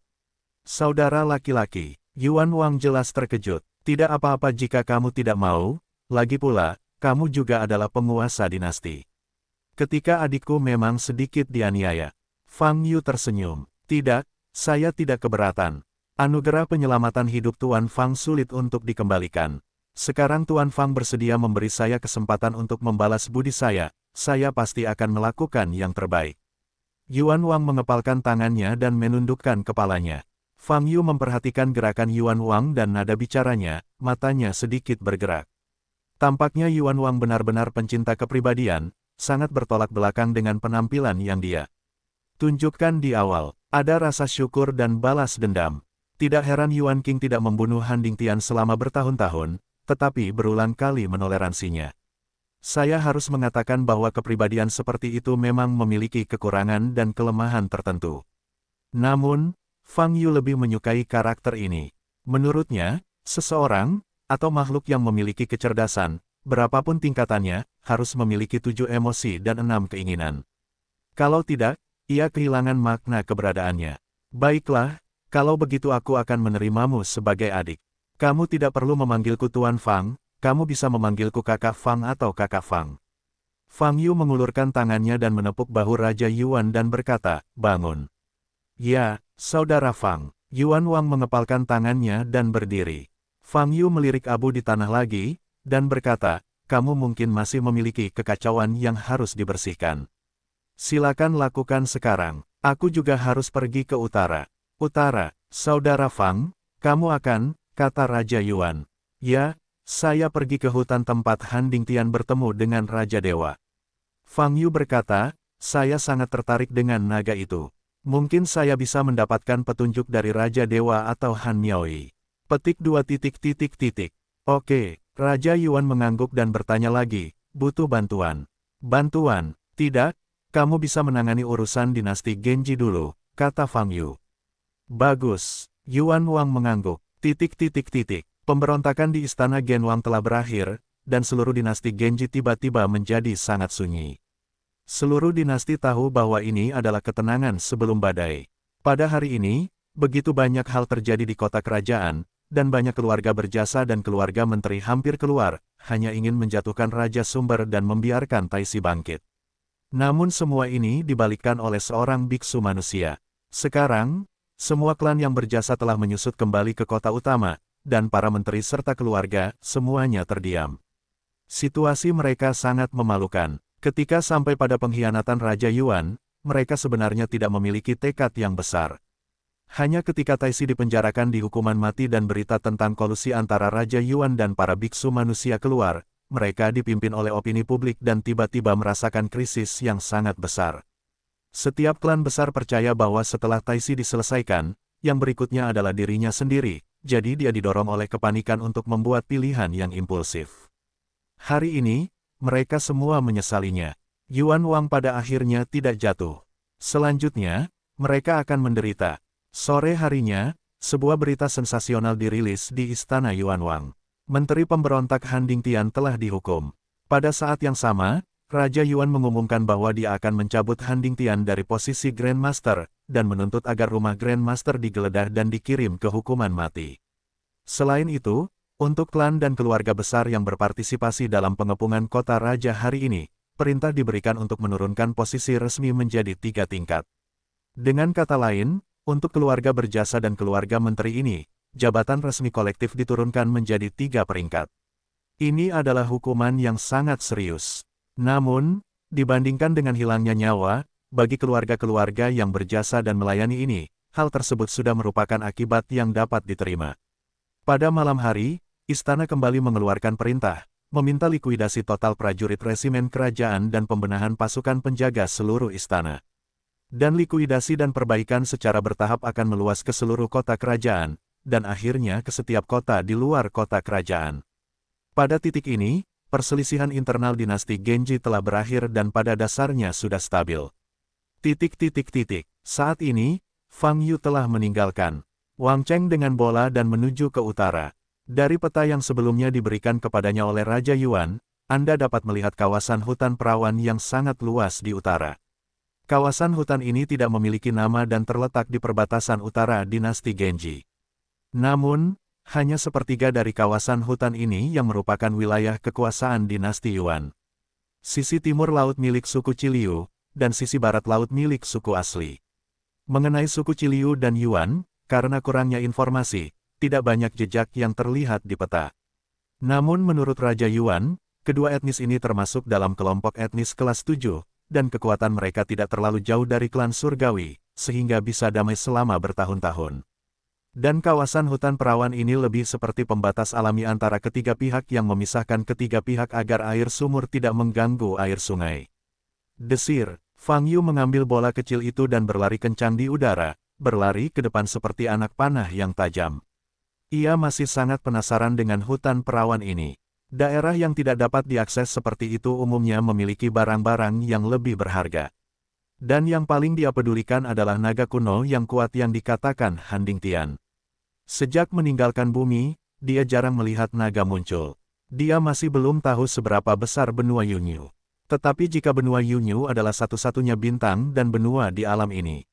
A: "Saudara laki-laki." Yuan Wang jelas terkejut. "Tidak apa-apa jika kamu tidak mau, lagi pula, kamu juga adalah penguasa dinasti. Ketika adikku memang sedikit dianiaya." Fang Yu tersenyum. "Tidak, saya tidak keberatan. Anugerah penyelamatan hidup Tuan Fang sulit untuk dikembalikan. Sekarang Tuan Fang bersedia memberi saya kesempatan untuk membalas budi saya pasti akan melakukan yang terbaik." Yuan Wang mengepalkan tangannya dan menundukkan kepalanya. Fang Yu memperhatikan gerakan Yuan Wang dan nada bicaranya, matanya sedikit bergerak. Tampaknya Yuan Wang benar-benar pencinta kepribadian, sangat bertolak belakang dengan penampilan yang dia tunjukkan di awal. Ada rasa syukur dan balas dendam. Tidak heran Yuan King tidak membunuh Handing Tian selama bertahun-tahun, tetapi berulang kali menoleransinya. Saya harus mengatakan bahwa kepribadian seperti itu memang memiliki kekurangan dan kelemahan tertentu. Namun, Fang Yu lebih menyukai karakter ini. Menurutnya, seseorang, atau makhluk yang memiliki kecerdasan, berapapun tingkatannya, harus memiliki 7 emosi dan 6 keinginan. Kalau tidak, ia kehilangan makna keberadaannya. "Baiklah, kalau begitu aku akan menerimamu sebagai adik. Kamu tidak perlu memanggilku Tuan Fang, kamu bisa memanggilku Kakak Fang atau Kakak Fang." Fang Yu mengulurkan tangannya dan menepuk bahu Raja Yuan dan berkata, "Bangun." "Ya, Saudara Fang." Yuan Wang mengepalkan tangannya dan berdiri. Fang Yu melirik abu di tanah lagi, dan berkata, "Kamu mungkin masih memiliki kekacauan yang harus dibersihkan. Silakan lakukan sekarang. Aku juga harus pergi ke utara." "Utara, Saudara Fang, kamu akan..." kata Raja Yuan. Ya, saya pergi ke hutan tempat Han Dingtian bertemu dengan Raja Dewa. Fang Yu berkata, saya sangat tertarik dengan naga itu. Mungkin saya bisa mendapatkan petunjuk dari Raja Dewa atau Han Miaoi. Petik 2 titik titik titik. Oke, Raja Yuan mengangguk dan bertanya lagi, butuh bantuan. Bantuan? Tidak, kamu bisa menangani urusan dinasti Genji dulu, kata Fang Yu. Bagus, Yuan Wang mengangguk, titik titik titik. Pemberontakan di istana Gen Wang telah berakhir, dan seluruh dinasti Genji tiba-tiba menjadi sangat sunyi. Seluruh dinasti tahu bahwa ini adalah ketenangan sebelum badai. Pada hari ini, begitu banyak hal terjadi di kota kerajaan, dan banyak keluarga berjasa dan keluarga menteri hampir keluar, hanya ingin menjatuhkan Raja Sumber dan membiarkan Taisi bangkit. Namun semua ini dibalikkan oleh seorang biksu manusia. Sekarang, semua klan yang berjasa telah menyusut kembali ke kota utama, dan para menteri serta keluarga, semuanya terdiam. Situasi mereka sangat memalukan. Ketika sampai pada pengkhianatan Raja Yuan, mereka sebenarnya tidak memiliki tekad yang besar. Hanya ketika Taisi dipenjarakan di hukuman mati dan berita tentang kolusi antara Raja Yuan dan para biksu manusia keluar, mereka dipimpin oleh opini publik dan tiba-tiba merasakan krisis yang sangat besar. Setiap klan besar percaya bahwa setelah Taisi diselesaikan, yang berikutnya adalah dirinya sendiri, jadi dia didorong oleh kepanikan untuk membuat pilihan yang impulsif. Hari ini, mereka semua menyesalinya. Yuan Wang pada akhirnya tidak jatuh. Selanjutnya, mereka akan menderita. Sore harinya, sebuah berita sensasional dirilis di istana Yuan Wang. Menteri pemberontak Han Dingtian telah dihukum. Pada saat yang sama, Raja Yuan mengumumkan bahwa dia akan mencabut Han Dingtian dari posisi Grandmaster, dan menuntut agar rumah Grandmaster digeledah dan dikirim ke hukuman mati. Selain itu, untuk klan dan keluarga besar yang berpartisipasi dalam pengepungan kota raja hari ini, perintah diberikan untuk menurunkan posisi resmi menjadi 3 tingkat. Dengan kata lain, untuk keluarga berjasa dan keluarga menteri ini, jabatan resmi kolektif diturunkan menjadi 3 peringkat. Ini adalah hukuman yang sangat serius. Namun, dibandingkan dengan hilangnya nyawa, bagi keluarga-keluarga yang berjasa dan melayani ini, hal tersebut sudah merupakan akibat yang dapat diterima. Pada malam hari, istana kembali mengeluarkan perintah, meminta likuidasi total prajurit resimen kerajaan dan pembenahan pasukan penjaga seluruh istana. Dan likuidasi dan perbaikan secara bertahap akan meluas ke seluruh kota kerajaan, dan akhirnya ke setiap kota di luar kota kerajaan. Pada titik ini, perselisihan internal dinasti Genji telah berakhir dan pada dasarnya sudah stabil. Saat ini, Fang Yu telah meninggalkan Wang Cheng dengan bola dan menuju ke utara. Dari peta yang sebelumnya diberikan kepadanya oleh Raja Yuan, Anda dapat melihat kawasan hutan perawan yang sangat luas di utara. Kawasan hutan ini tidak memiliki nama dan terletak di perbatasan utara dinasti Genji. Namun, hanya sepertiga dari kawasan hutan ini yang merupakan wilayah kekuasaan dinasti Yuan. Sisi timur laut milik suku Ciliu, dan sisi barat laut milik suku asli. Mengenai suku Ciliu dan Yuan, karena kurangnya informasi, tidak banyak jejak yang terlihat di peta. Namun menurut Raja Yuan, kedua etnis ini termasuk dalam kelompok etnis kelas 7, dan kekuatan mereka tidak terlalu jauh dari klan surgawi, sehingga bisa damai selama bertahun-tahun. Dan kawasan hutan perawan ini lebih seperti pembatas alami antara ketiga pihak yang memisahkan ketiga pihak agar air sumur tidak mengganggu air sungai. Desir, Fang Yu mengambil bola kecil itu dan berlari kencang di udara, berlari ke depan seperti anak panah yang tajam. Ia masih sangat penasaran dengan hutan perawan ini. Daerah yang tidak dapat diakses seperti itu umumnya memiliki barang-barang yang lebih berharga. Dan yang paling dia pedulikan adalah naga kuno yang kuat yang dikatakan Han Dingtian. Sejak meninggalkan bumi, dia jarang melihat naga muncul. Dia masih belum tahu seberapa besar benua Yunyu. Tetapi jika benua Yunyu adalah satu-satunya bintang dan benua di alam ini,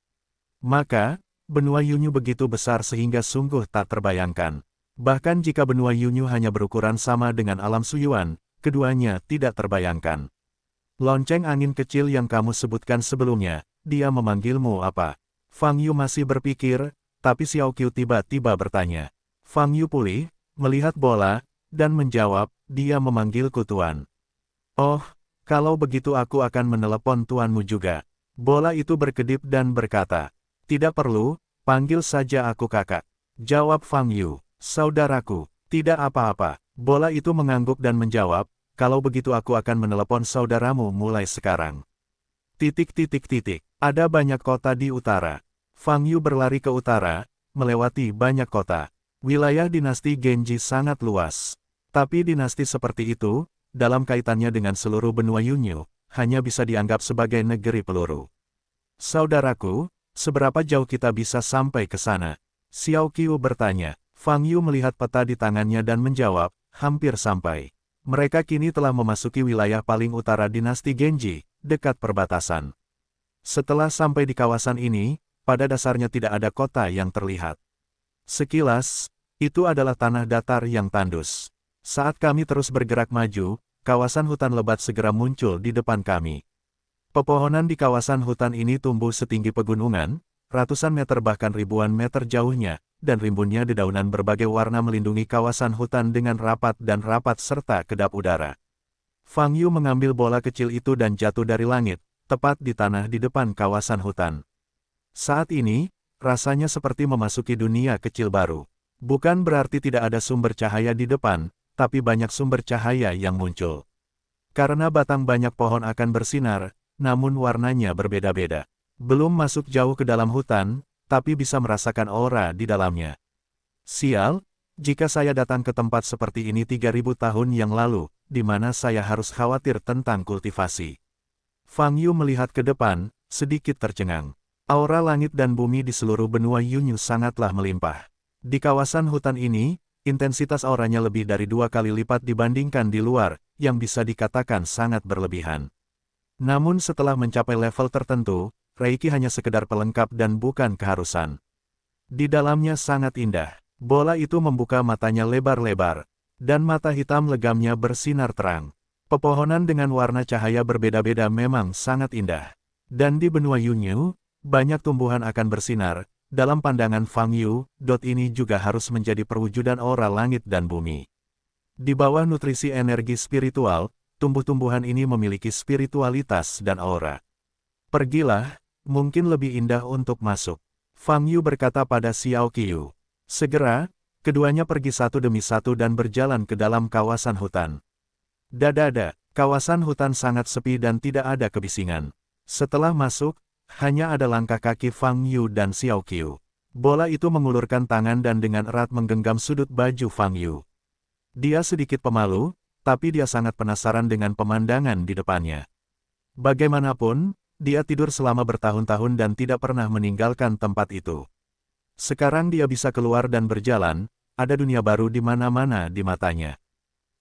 A: maka benua Yunyu begitu besar sehingga sungguh tak terbayangkan. Bahkan jika benua Yunyu hanya berukuran sama dengan alam Suyuan, keduanya tidak terbayangkan. Lonceng angin kecil yang kamu sebutkan sebelumnya, dia memanggilmu apa? Fang Yu masih berpikir, tapi Xiao Qiu tiba-tiba bertanya. Fang Yu pulih, melihat bola, dan menjawab, dia memanggilku Tuan. Oh, kalau begitu aku akan menelepon tuanmu juga. Bola itu berkedip dan berkata, tidak perlu, panggil saja aku kakak. Jawab Fang Yu. Saudaraku, tidak apa-apa. Bola itu mengangguk dan menjawab, kalau begitu aku akan menelepon saudaramu mulai sekarang. Ada banyak kota di utara. Fang Yu berlari ke utara, melewati banyak kota. Wilayah dinasti Genji sangat luas. Tapi dinasti seperti itu, dalam kaitannya dengan seluruh benua Yunyu, hanya bisa dianggap sebagai negeri peluru. Saudaraku, seberapa jauh kita bisa sampai ke sana? Xiao Qiu bertanya. Fang Yu melihat peta di tangannya dan menjawab, hampir sampai. Mereka kini telah memasuki wilayah paling utara dinasti Genji, dekat perbatasan. Setelah sampai di kawasan ini, pada dasarnya tidak ada kota yang terlihat. Sekilas, itu adalah tanah datar yang tandus. Saat kami terus bergerak maju, kawasan hutan lebat segera muncul di depan kami. Pepohonan di kawasan hutan ini tumbuh setinggi pegunungan, ratusan meter bahkan ribuan meter jauhnya, dan rimbunnya dedaunan berbagai warna melindungi kawasan hutan dengan rapat serta kedap udara. Fang Yu mengambil bola kecil itu dan jatuh dari langit, tepat di tanah di depan kawasan hutan. Saat ini, rasanya seperti memasuki dunia kecil baru. Bukan berarti tidak ada sumber cahaya di depan, tapi banyak sumber cahaya yang muncul. Karena batang banyak pohon akan bersinar, namun warnanya berbeda-beda. Belum masuk jauh ke dalam hutan, tapi bisa merasakan aura di dalamnya. Sial, jika saya datang ke tempat seperti ini 3000 tahun yang lalu, di mana saya harus khawatir tentang kultivasi. Fang Yu melihat ke depan, sedikit tercengang. Aura langit dan bumi di seluruh benua Yunyu sangatlah melimpah. Di kawasan hutan ini, intensitas auranya lebih dari 2 kali lipat dibandingkan di luar, yang bisa dikatakan sangat berlebihan. Namun setelah mencapai level tertentu, Reiki hanya sekedar pelengkap dan bukan keharusan. Di dalamnya sangat indah. Bola itu membuka matanya lebar-lebar, dan mata hitam legamnya bersinar terang. Pepohonan dengan warna cahaya berbeda-beda memang sangat indah. Dan di benua Yunyu, banyak tumbuhan akan bersinar. Dalam pandangan Fang Yu, ini juga harus menjadi perwujudan aura langit dan bumi. Di bawah nutrisi energi spiritual, tumbuh-tumbuhan ini memiliki spiritualitas dan aura. Pergilah, mungkin lebih indah untuk masuk. Fang Yu berkata pada Xiao Qiu. Segera, keduanya pergi satu demi satu dan berjalan ke dalam kawasan hutan. Dadada, kawasan hutan sangat sepi dan tidak ada kebisingan. Setelah masuk, hanya ada langkah kaki Fang Yu dan Xiao Qiu. Bola itu mengulurkan tangan dan dengan erat menggenggam sudut baju Fang Yu. Dia sedikit pemalu, tapi dia sangat penasaran dengan pemandangan di depannya. Bagaimanapun, dia tidur selama bertahun-tahun dan tidak pernah meninggalkan tempat itu. Sekarang dia bisa keluar dan berjalan, ada dunia baru di mana-mana di matanya.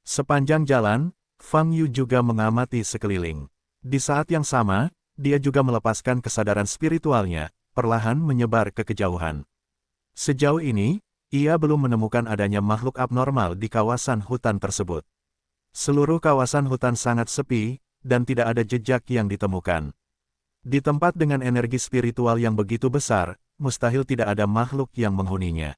A: Sepanjang jalan, Fang Yu juga mengamati sekeliling. Di saat yang sama, dia juga melepaskan kesadaran spiritualnya, perlahan menyebar ke kejauhan. Sejauh ini, ia belum menemukan adanya makhluk abnormal di kawasan hutan tersebut. Seluruh kawasan hutan sangat sepi, dan tidak ada jejak yang ditemukan. Di tempat dengan energi spiritual yang begitu besar, mustahil tidak ada makhluk yang menghuninya.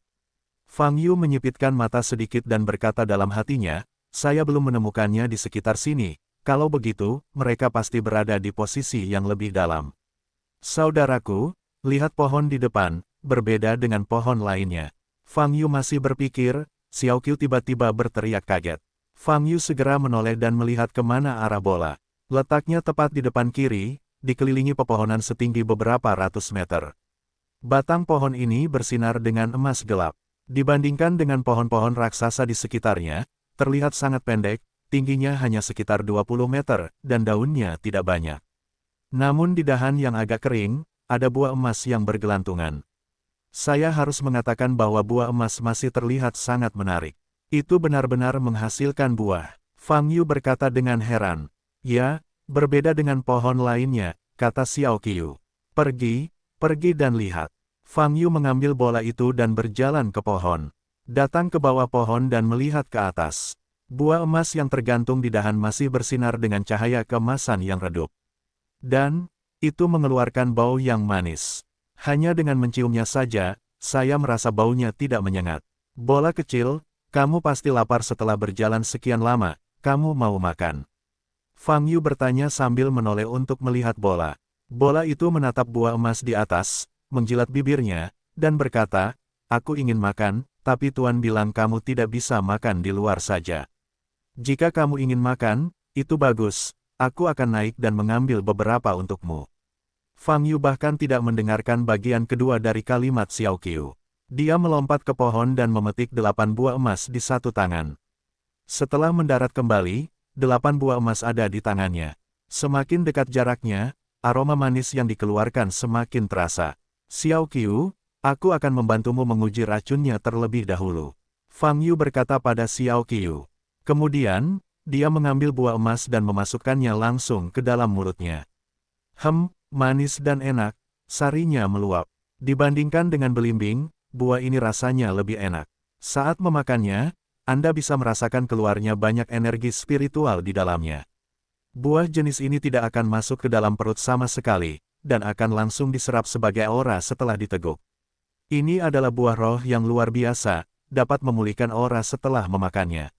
A: Fang Yu menyipitkan mata sedikit dan berkata dalam hatinya, saya belum menemukannya di sekitar sini. Kalau begitu, mereka pasti berada di posisi yang lebih dalam. Saudaraku, lihat pohon di depan, berbeda dengan pohon lainnya. Fang Yu masih berpikir, Xiao Qiu tiba-tiba berteriak kaget. Fang Yu segera menoleh dan melihat kemana arah bola. Letaknya tepat di depan kiri, dikelilingi pepohonan setinggi beberapa ratus meter. Batang pohon ini bersinar dengan emas gelap. Dibandingkan dengan pohon-pohon raksasa di sekitarnya, terlihat sangat pendek, tingginya hanya sekitar 20 meter, dan daunnya tidak banyak. Namun di dahan yang agak kering, ada buah emas yang bergelantungan. Saya harus mengatakan bahwa buah emas masih terlihat sangat menarik. Itu benar-benar menghasilkan buah. Fang Yu berkata dengan heran. Ya, berbeda dengan pohon lainnya, kata Xiao Qiu. Pergi dan lihat. Fang Yu mengambil bola itu dan berjalan ke pohon. Datang ke bawah pohon dan melihat ke atas. Buah emas yang tergantung di dahan masih bersinar dengan cahaya keemasan yang redup. Dan, itu mengeluarkan bau yang manis. Hanya dengan menciumnya saja, saya merasa baunya tidak menyengat. Bola kecil, kamu pasti lapar setelah berjalan sekian lama, kamu mau makan? Fang Yu bertanya sambil menoleh untuk melihat bola. Bola itu menatap buah emas di atas, menjilat bibirnya, dan berkata, aku ingin makan, tapi Tuan bilang kamu tidak bisa makan di luar saja. Jika kamu ingin makan, itu bagus, aku akan naik dan mengambil beberapa untukmu. Fang Yu bahkan tidak mendengarkan bagian kedua dari kalimat Xiao Qiu. Dia melompat ke pohon dan memetik 8 buah emas di satu tangan. Setelah mendarat kembali, 8 buah emas ada di tangannya. Semakin dekat jaraknya, aroma manis yang dikeluarkan semakin terasa. Xiao Qiu, aku akan membantumu menguji racunnya terlebih dahulu. Fang Yu berkata pada Xiao Qiu. Kemudian, dia mengambil buah emas dan memasukkannya langsung ke dalam mulutnya. Manis dan enak, sarinya meluap. Dibandingkan dengan belimbing, buah ini rasanya lebih enak. Saat memakannya, Anda bisa merasakan keluarnya banyak energi spiritual di dalamnya. Buah jenis ini tidak akan masuk ke dalam perut sama sekali, dan akan langsung diserap sebagai aura setelah diteguk. Ini adalah buah roh yang luar biasa, dapat memulihkan aura setelah memakannya.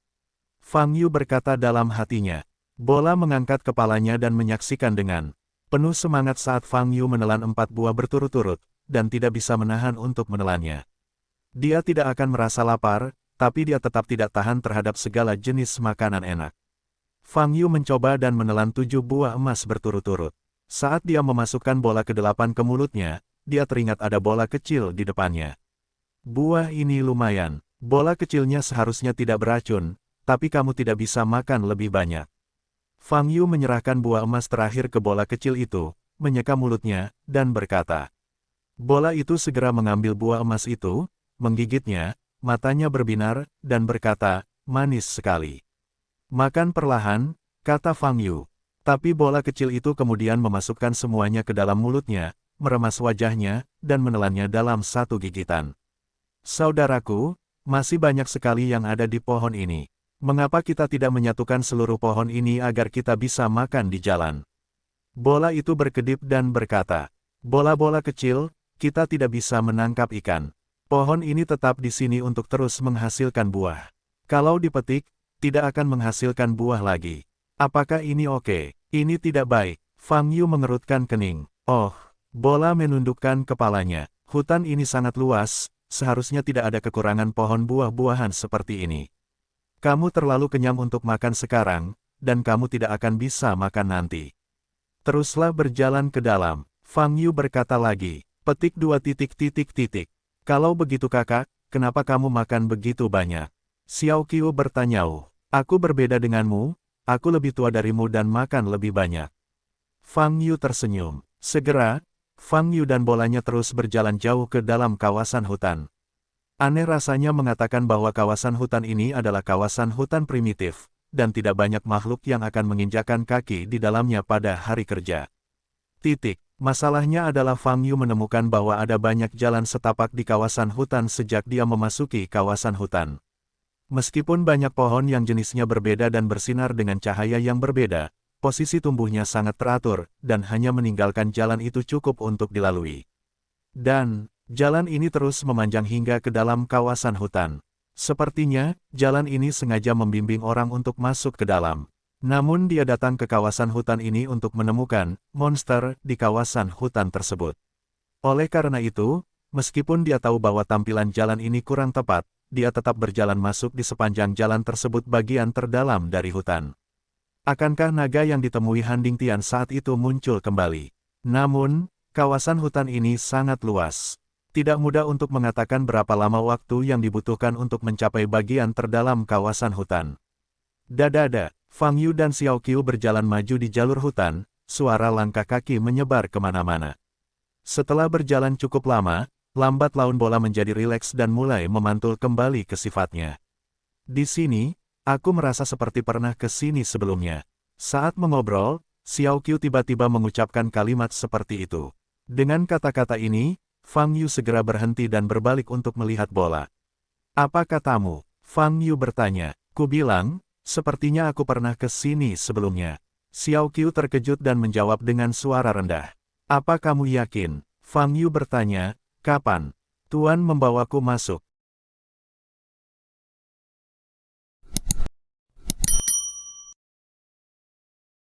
A: Fang Yu berkata dalam hatinya. Bola mengangkat kepalanya dan menyaksikan dengan penuh semangat saat Fang Yu menelan 4 buah berturut-turut, dan tidak bisa menahan untuk menelannya. Dia tidak akan merasa lapar, tapi dia tetap tidak tahan terhadap segala jenis makanan enak. Fang Yu mencoba dan menelan 7 buah emas berturut-turut. Saat dia memasukkan bola ke-8 ke mulutnya, dia teringat ada bola kecil di depannya. Buah ini lumayan. Bola kecilnya seharusnya tidak beracun, tapi kamu tidak bisa makan lebih banyak. Fang Yu menyerahkan buah emas terakhir ke bola kecil itu, menyeka mulutnya, dan berkata. Bola itu segera mengambil buah emas itu, menggigitnya, matanya berbinar, dan berkata, manis sekali. Makan perlahan, kata Fang Yu. Tapi bola kecil itu kemudian memasukkan semuanya ke dalam mulutnya, meremas wajahnya, dan menelannya dalam satu gigitan. Saudaraku, masih banyak sekali yang ada di pohon ini. Mengapa kita tidak menyatukan seluruh pohon ini agar kita bisa makan di jalan? Bola itu berkedip dan berkata, bola-bola kecil, kita tidak bisa menangkap ikan. Pohon ini tetap di sini untuk terus menghasilkan buah. Kalau dipetik, tidak akan menghasilkan buah lagi. Apakah ini oke? Ini tidak baik. Fang Yu mengerutkan kening. Oh, bola menundukkan kepalanya. Hutan ini sangat luas, seharusnya tidak ada kekurangan pohon buah-buahan seperti ini. Kamu terlalu kenyang untuk makan sekarang, dan kamu tidak akan bisa makan nanti. Teruslah berjalan ke dalam. Fang Yu berkata lagi, petik 2 titik. Kalau begitu kakak, kenapa kamu makan begitu banyak? Xiao Qiu bertanya, aku berbeda denganmu, aku lebih tua darimu dan makan lebih banyak. Fang Yu tersenyum. Segera, Fang Yu dan bolanya terus berjalan jauh ke dalam kawasan hutan. Aneh rasanya mengatakan bahwa kawasan hutan ini adalah kawasan hutan primitif, dan tidak banyak makhluk yang akan menginjakan kaki di dalamnya pada hari kerja. Masalahnya adalah Fang Yu menemukan bahwa ada banyak jalan setapak di kawasan hutan sejak dia memasuki kawasan hutan. Meskipun banyak pohon yang jenisnya berbeda dan bersinar dengan cahaya yang berbeda, posisi tumbuhnya sangat teratur, dan hanya meninggalkan jalan itu cukup untuk dilalui. Dan, jalan ini terus memanjang hingga ke dalam kawasan hutan. Sepertinya, jalan ini sengaja membimbing orang untuk masuk ke dalam. Namun dia datang ke kawasan hutan ini untuk menemukan monster di kawasan hutan tersebut. Oleh karena itu, meskipun dia tahu bahwa tampilan jalan ini kurang tepat, dia tetap berjalan masuk di sepanjang jalan tersebut bagian terdalam dari hutan. Akankah naga yang ditemui Han Dingtian saat itu muncul kembali? Namun, kawasan hutan ini sangat luas. Tidak mudah untuk mengatakan berapa lama waktu yang dibutuhkan untuk mencapai bagian terdalam kawasan hutan. Dadada, Fang Yu dan Xiao Qiu berjalan maju di jalur hutan, suara langkah kaki menyebar kemana-mana. Setelah berjalan cukup lama, lambat laun bola menjadi rileks dan mulai memantul kembali ke sifatnya. Di sini, aku merasa seperti pernah ke sini sebelumnya. Saat mengobrol, Xiao Qiu tiba-tiba mengucapkan kalimat seperti itu. Dengan kata-kata ini, Fang Yu segera berhenti dan berbalik untuk melihat bola. Apa katamu? Fang Yu bertanya. Ku bilang, sepertinya aku pernah ke sini sebelumnya. Xiao Qiu terkejut dan menjawab dengan suara rendah. Apa kamu yakin? Fang Yu bertanya. Kapan? Tuan membawaku masuk.